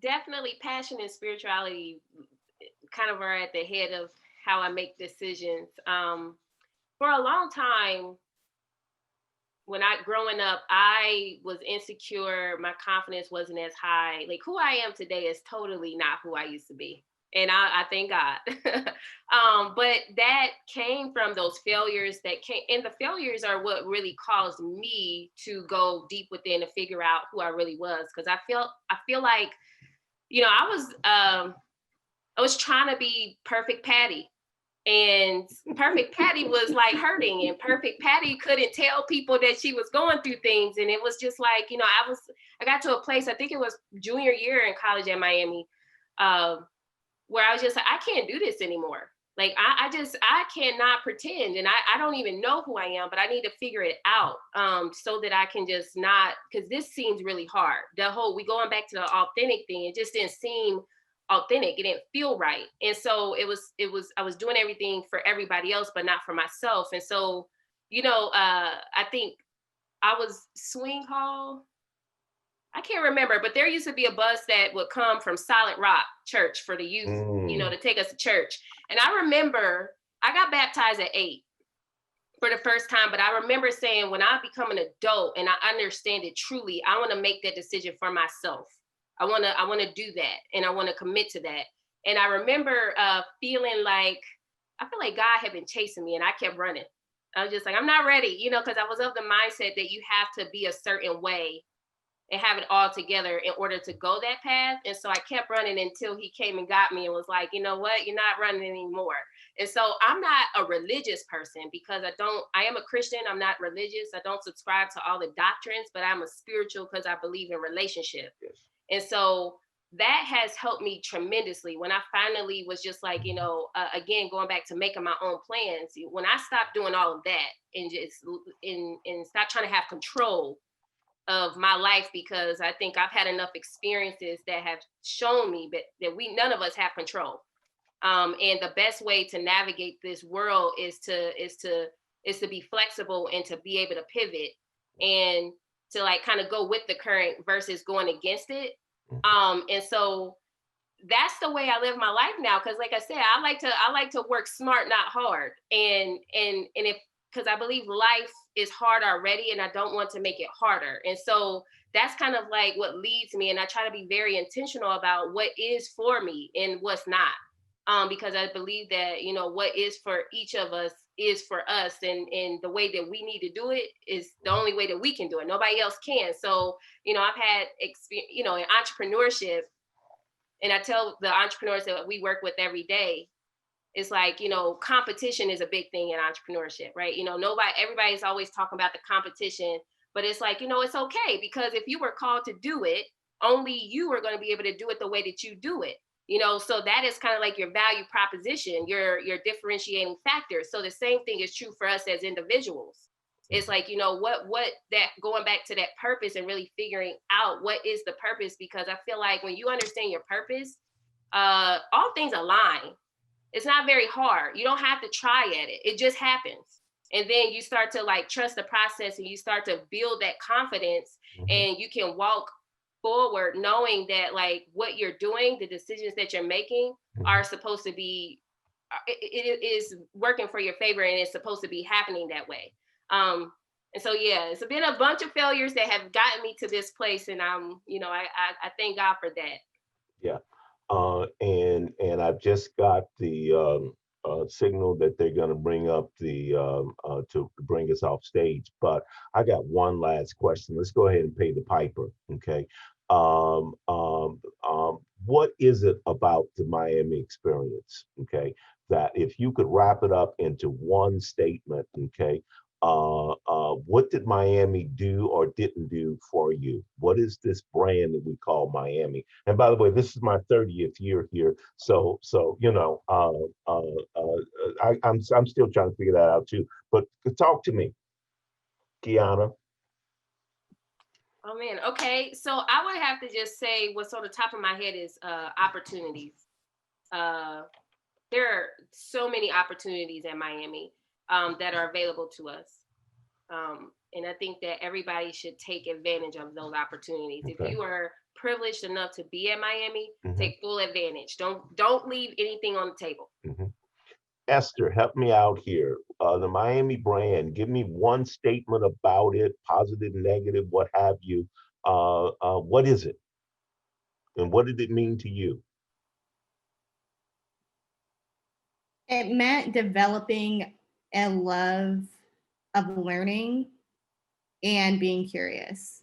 Definitely passion and spirituality kind of are at the head of how I make decisions. For a long time, growing up, I was insecure. My confidence wasn't as high. Like, who I am today is totally not who I used to be. And I thank God. But that came from those failures and the failures are what really caused me to go deep within to figure out who I really was. Cause I feel like, I was trying to be perfect Patty. And perfect Patty was like hurting, and perfect Patty couldn't tell people that she was going through things. And it was just like, I got to a place, I think it was junior year in college at Miami, where I was just like, I can't do this anymore. Like, I cannot pretend. And I don't even know who I am, but I need to figure it out so that I can just not, because this seems really hard. We going back to the authentic thing, it just didn't seem authentic. It didn't feel right. And so I was doing everything for everybody else, but not for myself. And so, I think I was Swing Hall. I can't remember, but there used to be a bus that would come from Solid Rock Church for the youth, to take us to church. And I remember I got baptized at 8 for the first time, but I remember saying, when I become an adult and I understand it truly, I want to make that decision for myself. I want to do that, and I want to commit to that. And I remember feeling like, I feel like God had been chasing me, and I kept running. I was just like, I'm not ready, you know, because I was of the mindset that you have to be a certain way and have it all together in order to go that path. And so I kept running until he came and got me and was like, you know what, you're not running anymore. And so I'm not a religious person because I am a Christian. I'm not religious. I don't subscribe to all the doctrines, but I'm a spiritual because I believe in relationship. Yes. And so that has helped me tremendously when I finally was just like, you know, again, going back to making my own plans. When I stopped doing all of that and just and stop trying to have control of my life, because I think I've had enough experiences that have shown me that none of us have control. And the best way to navigate this world is to be flexible and to be able to pivot and to like kind of go with the current versus going against it. And so that's the way I live my life now. Cause like I said, I like to work smart, not hard. And if, because I believe life is hard already and I don't want to make it harder. And so that's kind of like what leads me. And I try to be very intentional about what is for me and what's not. Because I believe that, you know, what is for each of us is for us. And the way that we need to do it is the only way that we can do it. Nobody else can. So, you know, I've had experience, you know, in entrepreneurship, and I tell the entrepreneurs that we work with every day, it's like, you know, competition is a big thing in entrepreneurship, right? You know, everybody's always talking about the competition, but it's like, you know, it's okay, because if you were called to do it, only you are going to be able to do it the way that you do it. You know, so that is kind of like your value proposition, your differentiating factor. So the same thing is true for us as individuals. It's like, you know, what that going back to that purpose and really figuring out what is the purpose, because I feel like when you understand your purpose, all things align. It's not very hard. You don't have to try at it. It just happens. And then you start to like trust the process and you start to build that confidence, and you can walk forward knowing that like what you're doing, the decisions that you're making are supposed to be, it is working for your favor, and it's supposed to be happening that way. And so, yeah, it's been a bunch of failures that have gotten me to this place. And you know, I thank God for that. Yeah. And I've just got the signal that they're going to bring up the to bring us off stage. But I got one last question. Let's go ahead and pay the piper. Okay. What is it about the Miami experience? Okay, that if you could wrap it up into one statement, okay, what did Miami do or didn't do for you? What is this brand that we call Miami? And by the way, this is my 30th year here, so you know, I'm still trying to figure that out too. But talk to me, KeAnna. Oh man, okay. So I would have to just say what's on the top of my head is opportunities. There are so many opportunities in Miami that are available to us. And I think that everybody should take advantage of those opportunities. Okay. If you are privileged enough to be in Miami, take full advantage. Don't leave anything on the table. Esther, help me out here. The Miami brand, give me one statement about it, positive, negative, what have you. What is it? And what did it mean to you? It meant developing a love of learning and being curious.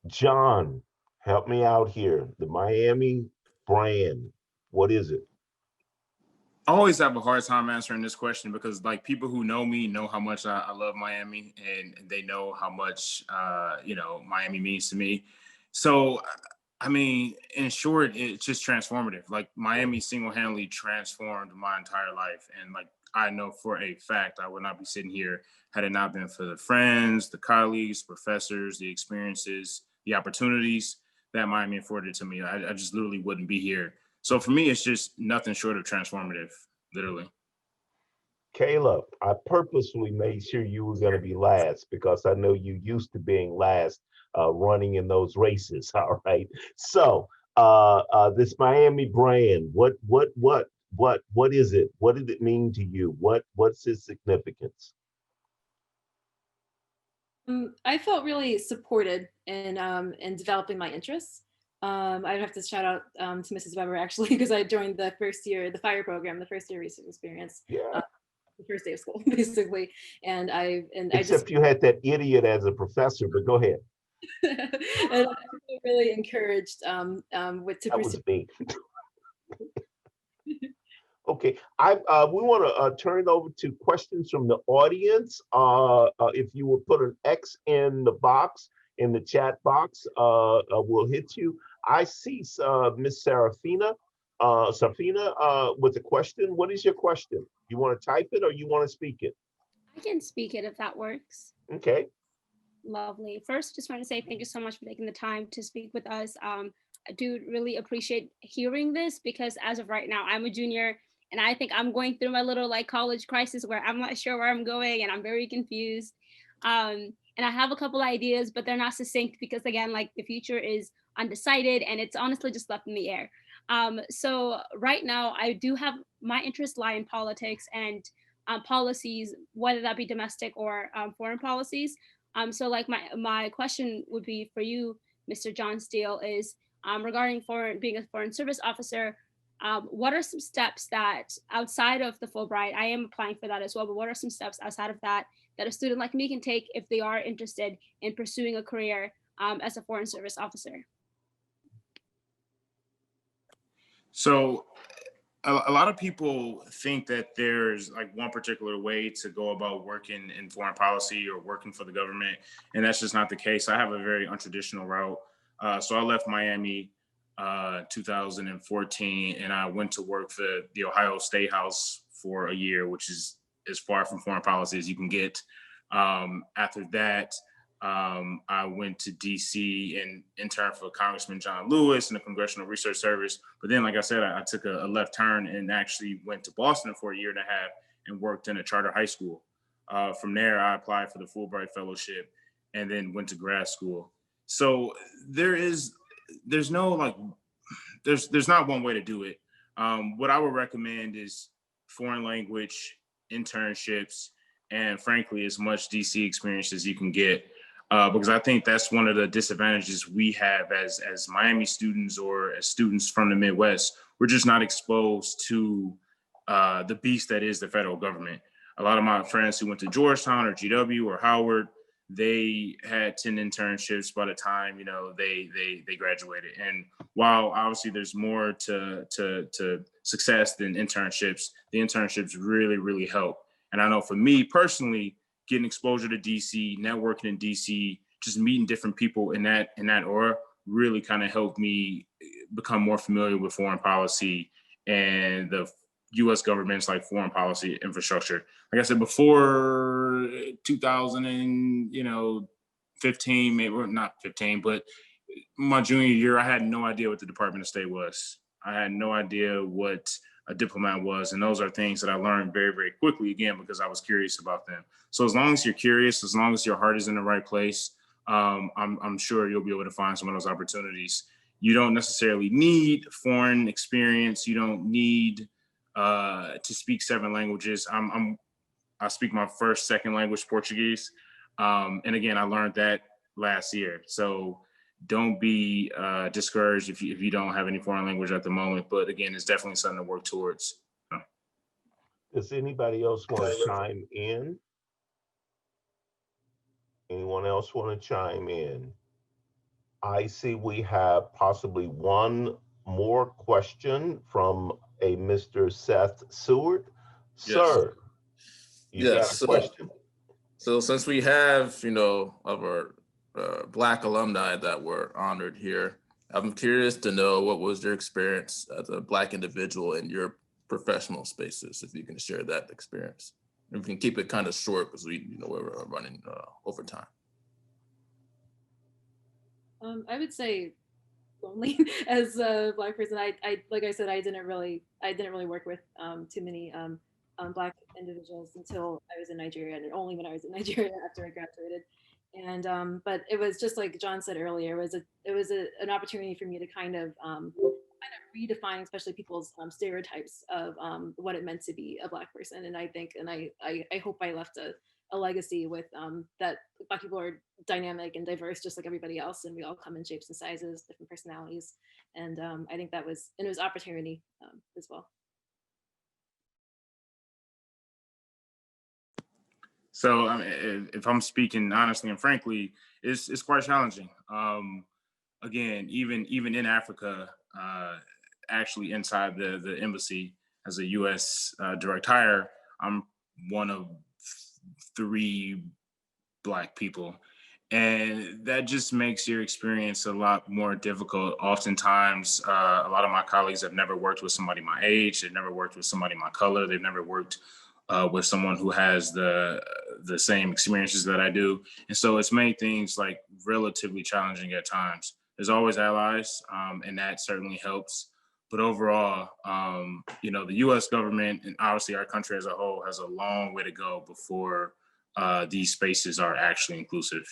John, help me out here. The Miami brand, what is it? I always have a hard time answering this question because like people who know me know how much I love Miami, and they know how much, you know, Miami means to me. So, I mean, in short, it's just transformative. Like Miami single-handedly transformed my entire life. And like, I know for a fact, I would not be sitting here had it not been for the friends, the colleagues, professors, the experiences, the opportunities that Miami afforded to me. I just literally wouldn't be here. So for me, it's just nothing short of transformative, literally. Caleb, I purposely made sure you were going to be last because I know you used to being last running in those races. All right. So this Miami brand, what is it? What did it mean to you? What's its significance? I felt really supported in developing my interests. I'd have to shout out to Mrs. Weber actually, because I joined the first year, the FIRE program, the first year research experience. Yeah. the first day of school, basically. And I Except you had that idiot as a professor, but go ahead. and I feel really encouraged to That pursue. was me. Okay, we want to turn it over to questions from the audience. If you will put an X in the box, in the chat box, we'll hit you. I see Miss Safina with a question. What is your question? You want to type it or you want to speak it? I can speak it if that works. Okay. Lovely. First, just want to say thank you so much for taking the time to speak with us. I do really appreciate hearing this because as of right now, I'm a junior and I think I'm going through my little like college crisis where I'm not sure where I'm going and I'm very confused. And I have a couple ideas, but they're not succinct because again, like the future is undecided and it's honestly just left in the air. So right now, I do have my interests lie in politics and policies, whether that be domestic or foreign policies. So like my question would be for you, Mr. John Steele, is regarding being a foreign service officer, what are some steps that outside of the Fulbright, I am applying for that as well, but what are some steps outside of that that a student like me can take if they are interested in pursuing a career as a foreign service officer? So a lot of people think that there's like one particular way to go about working in foreign policy or working for the government, and that's just not the case. I have a very untraditional route. So I left Miami 2014, and I went to work for the Ohio State House for a year, which is as far from foreign policy as you can get. After that, I went to DC and interned for Congressman John Lewis in the Congressional Research Service. But then, like I said, I took a left turn and actually went to Boston for a year and a half and worked in a charter high school. From there, I applied for the Fulbright Fellowship and then went to grad school. So there's not one way to do it. What I would recommend is foreign language internships and frankly, as much DC experience as you can get. Because I think that's one of the disadvantages we have as Miami students or as students from the Midwest. We're just not exposed to the beast that is the federal government. A lot of my friends who went to Georgetown or GW or Howard, they had 10 internships by the time they graduated. And while obviously there's more to success than internships, the internships really, really help. And I know for me personally, getting exposure to DC, networking in DC, just meeting different people in that aura really kind of helped me become more familiar with foreign policy and the U.S. government's like foreign policy infrastructure. Like I said, before 2015, maybe not 15, but my junior year, I had no idea what the Department of State was. I had no idea what a diplomat was. And those are things that I learned very, very quickly, again, because I was curious about them. So as long as you're curious, as long as your heart is in the right place, I'm sure you'll be able to find some of those opportunities. You don't necessarily need foreign experience. You don't need to speak 7 languages. I speak my second language, Portuguese. And again, I learned that last year. So don't be discouraged if you don't have any foreign language at the moment. But again, it's definitely something to work towards. Does anybody else want to chime in? Anyone else want to chime in? I see we have possibly one more question from a Mr. Seth Seward. Yes. Sir, you got a question? So since we have, of our Black alumni that were honored here, I'm curious to know what was your experience as a Black individual in your professional spaces, if you can share that experience. And we can keep it kind of short because we're running over time. I would say lonely as a Black person. I like I said, I didn't really work with too many Black individuals until I was in Nigeria, and only when I was in Nigeria after I graduated. And but it was just like John said earlier, it was an opportunity for me to kind of redefine, especially people's stereotypes of what it meant to be a Black person. And I think, and I hope I left a legacy with that Black people are dynamic and diverse, just like everybody else, and we all come in shapes and sizes, different personalities. And I think it was opportunity as well. So I mean, if I'm speaking honestly and frankly, it's quite challenging. Again, even in Africa, actually inside the embassy as a U.S. Direct hire, I'm one of 3 Black people. And that just makes your experience a lot more difficult. Oftentimes, a lot of my colleagues have never worked with somebody my age. They've never worked with somebody my color. They've never worked with someone who has the same experiences that I do. And so it's made things like relatively challenging at times. There's always allies, and that certainly helps. But overall, the U.S. government and obviously our country as a whole has a long way to go before these spaces are actually inclusive.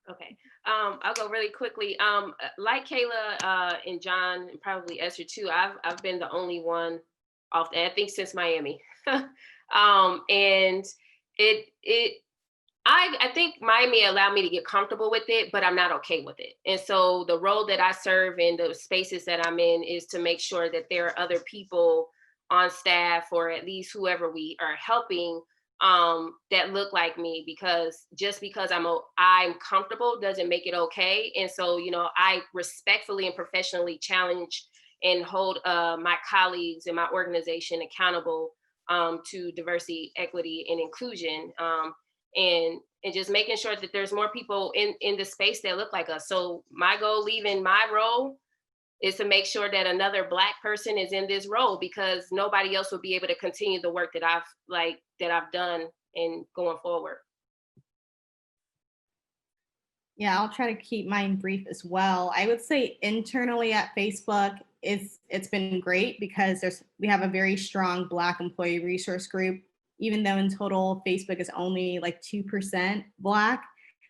Okay, I'll go really quickly. Like Kayla and John, and probably Esther too, I've been the only one off, I think since Miami. And I think Miami allowed me to get comfortable with it, but I'm not okay with it. And so the role that I serve in the spaces that I'm in is to make sure that there are other people on staff, or at least whoever we are helping, that look like me, because just because I'm comfortable doesn't make it okay. And so, I respectfully and professionally challenge and hold my colleagues and my organization accountable to diversity, equity, and inclusion. And just making sure that there's more people in the space that look like us. So my goal leaving my role is to make sure that another Black person is in this role, because nobody else will be able to continue the work that I've done and going forward. Yeah, I'll try to keep mine brief as well. I would say internally at Facebook, it's been great because we have a very strong Black employee resource group, even though in total Facebook is only like 2% Black.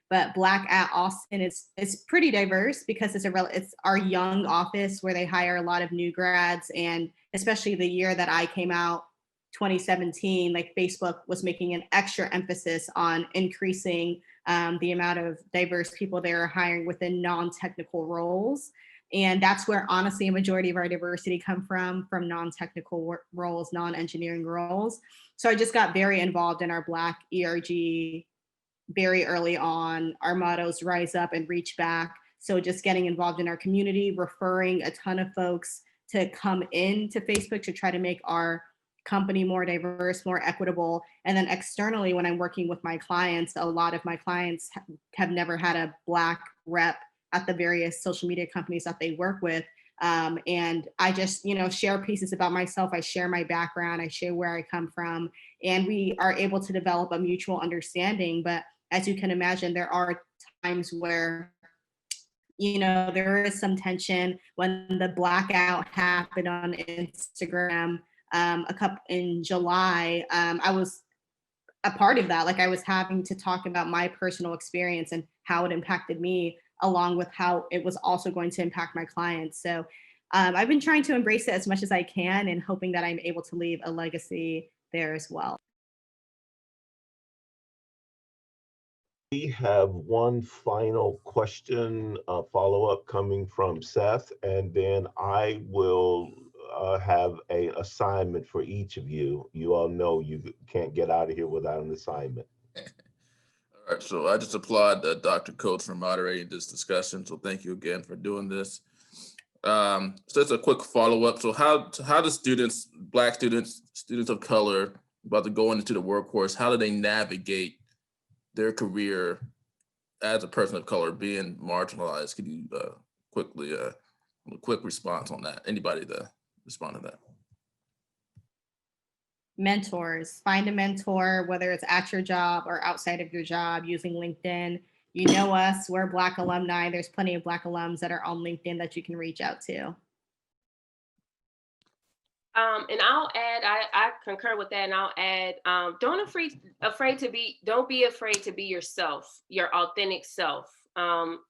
But Black at Austin is pretty diverse because it's our young office where they hire a lot of new grads. And especially the year that I came out, 2017, like Facebook was making an extra emphasis on increasing the amount of diverse people they are hiring within non-technical roles. And that's where honestly a majority of our diversity come from non-technical roles, non-engineering roles. So I just got very involved in our Black ERG very early on. Our mottos, rise up and reach back. So just getting involved in our community, referring a ton of folks to come into Facebook to try to make our company more diverse, more equitable. And then externally, when I'm working with my clients, a lot of my clients have never had a Black rep at the various social media companies that they work with. And I just, share pieces about myself. I share my background. I share where I come from. And we are able to develop a mutual understanding. But as you can imagine, there are times where, there is some tension. When the blackout happened on Instagram in July, I was a part of that. Like I was having to talk about my personal experience and how it impacted me, along with how it was also going to impact my clients. So I've been trying to embrace it as much as I can and hoping that I'm able to leave a legacy there as well. We have one final question, follow-up coming from Seth, and then I will have an assignment for each of you. You all know you can't get out of here without an assignment. All right, so I just applaud Dr. Coates for moderating this discussion. So thank you again for doing this. So it's a quick follow-up. So how do students, Black students of color about to go into the workforce, how do they navigate their career as a person of color being marginalized? Could you quickly, a quick response on that? Anybody to respond to that? Mentors, find a mentor, whether it's at your job or outside of your job, using LinkedIn. You know us, we're Black alumni. There's plenty of Black alums that are on LinkedIn that you can reach out to. And I'll add, I concur with that, and I'll add, don't be afraid to be yourself, your authentic self,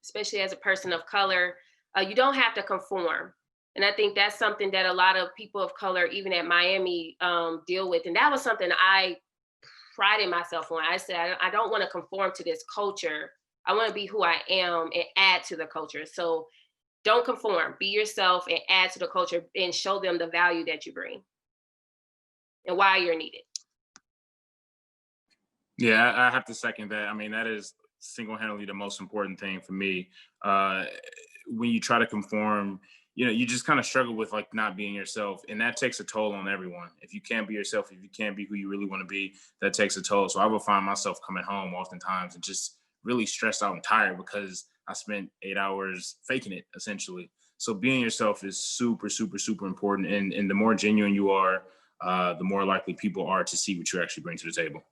especially as a person of color. You don't have to conform. And I think that's something that a lot of people of color, even at Miami, deal with. And that was something I prided myself on. I said, I don't want to conform to this culture. I want to be who I am and add to the culture. So don't conform, be yourself and add to the culture and show them the value that you bring and why you're needed. Yeah, I have to second that. I mean, that is single-handedly the most important thing for me. When you try to conform, you just kind of struggle with like not being yourself, and that takes a toll on everyone. If you can't be yourself, if you can't be who you really want to be, that takes a toll. So I will find myself coming home oftentimes and just really stressed out and tired because I spent 8 hours faking it, essentially. So being yourself is super, super, super important. And the more genuine you are, the more likely people are to see what you actually bring to the table.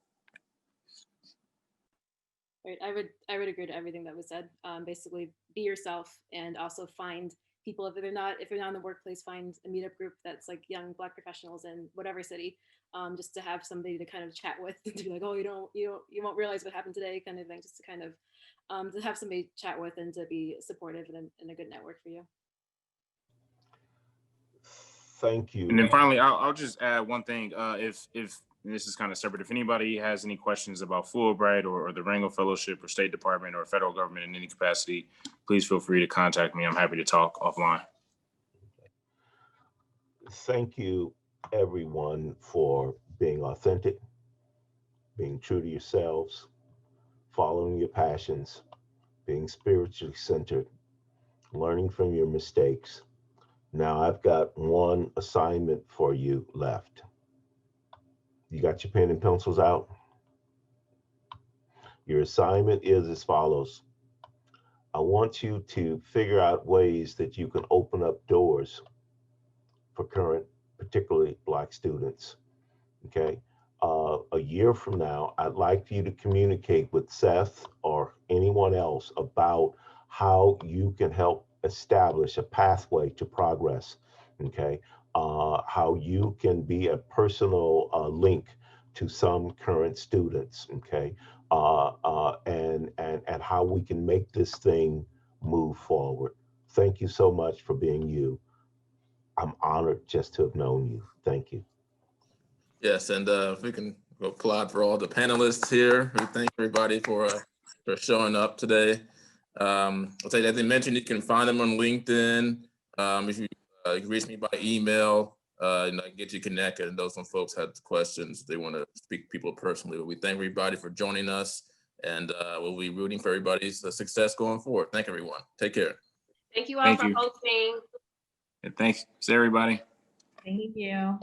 Right. I would agree to everything that was said. Basically, be yourself, and also find people if they're not in the workplace, find a meetup group that's like young Black professionals in whatever city, just to have somebody to kind of chat with, to be like, oh, you won't realize what happened today, kind of thing, just to kind of to have somebody to chat with and to be supportive and a good network for you. Thank you. And then finally, I'll just add one thing. If and this is kind of separate, if anybody has any questions about Fulbright or the Rangel Fellowship or State Department or federal government in any capacity, please feel free to contact me. I'm happy to talk offline. Thank you, everyone, for being authentic, being true to yourselves, following your passions, being spiritually centered, learning from your mistakes. Now I've got one assignment for you left. You got your pen and pencils out? Your assignment is as follows. I want you to figure out ways that you can open up doors for current, particularly Black students, okay? A year from now, I'd like for you to communicate with Seth or anyone else about how you can help establish a pathway to progress, okay? How you can be a personal link to some current students, okay? And how we can make this thing move forward. Thank you so much for being you. I'm honored just to have known you. Thank you. Yes, and if we can go applaud for all the panelists here. We thank everybody for showing up today. I'll tell you, as they mentioned, you can find them on LinkedIn. If you can reach me by email, and I can get you connected. And those some folks had questions, they want to speak to people personally. But we thank everybody for joining us, and we'll be rooting for everybody's success going forward. Thank everyone. Take care. Thank you all for hosting. And thanks, everybody. Thank you.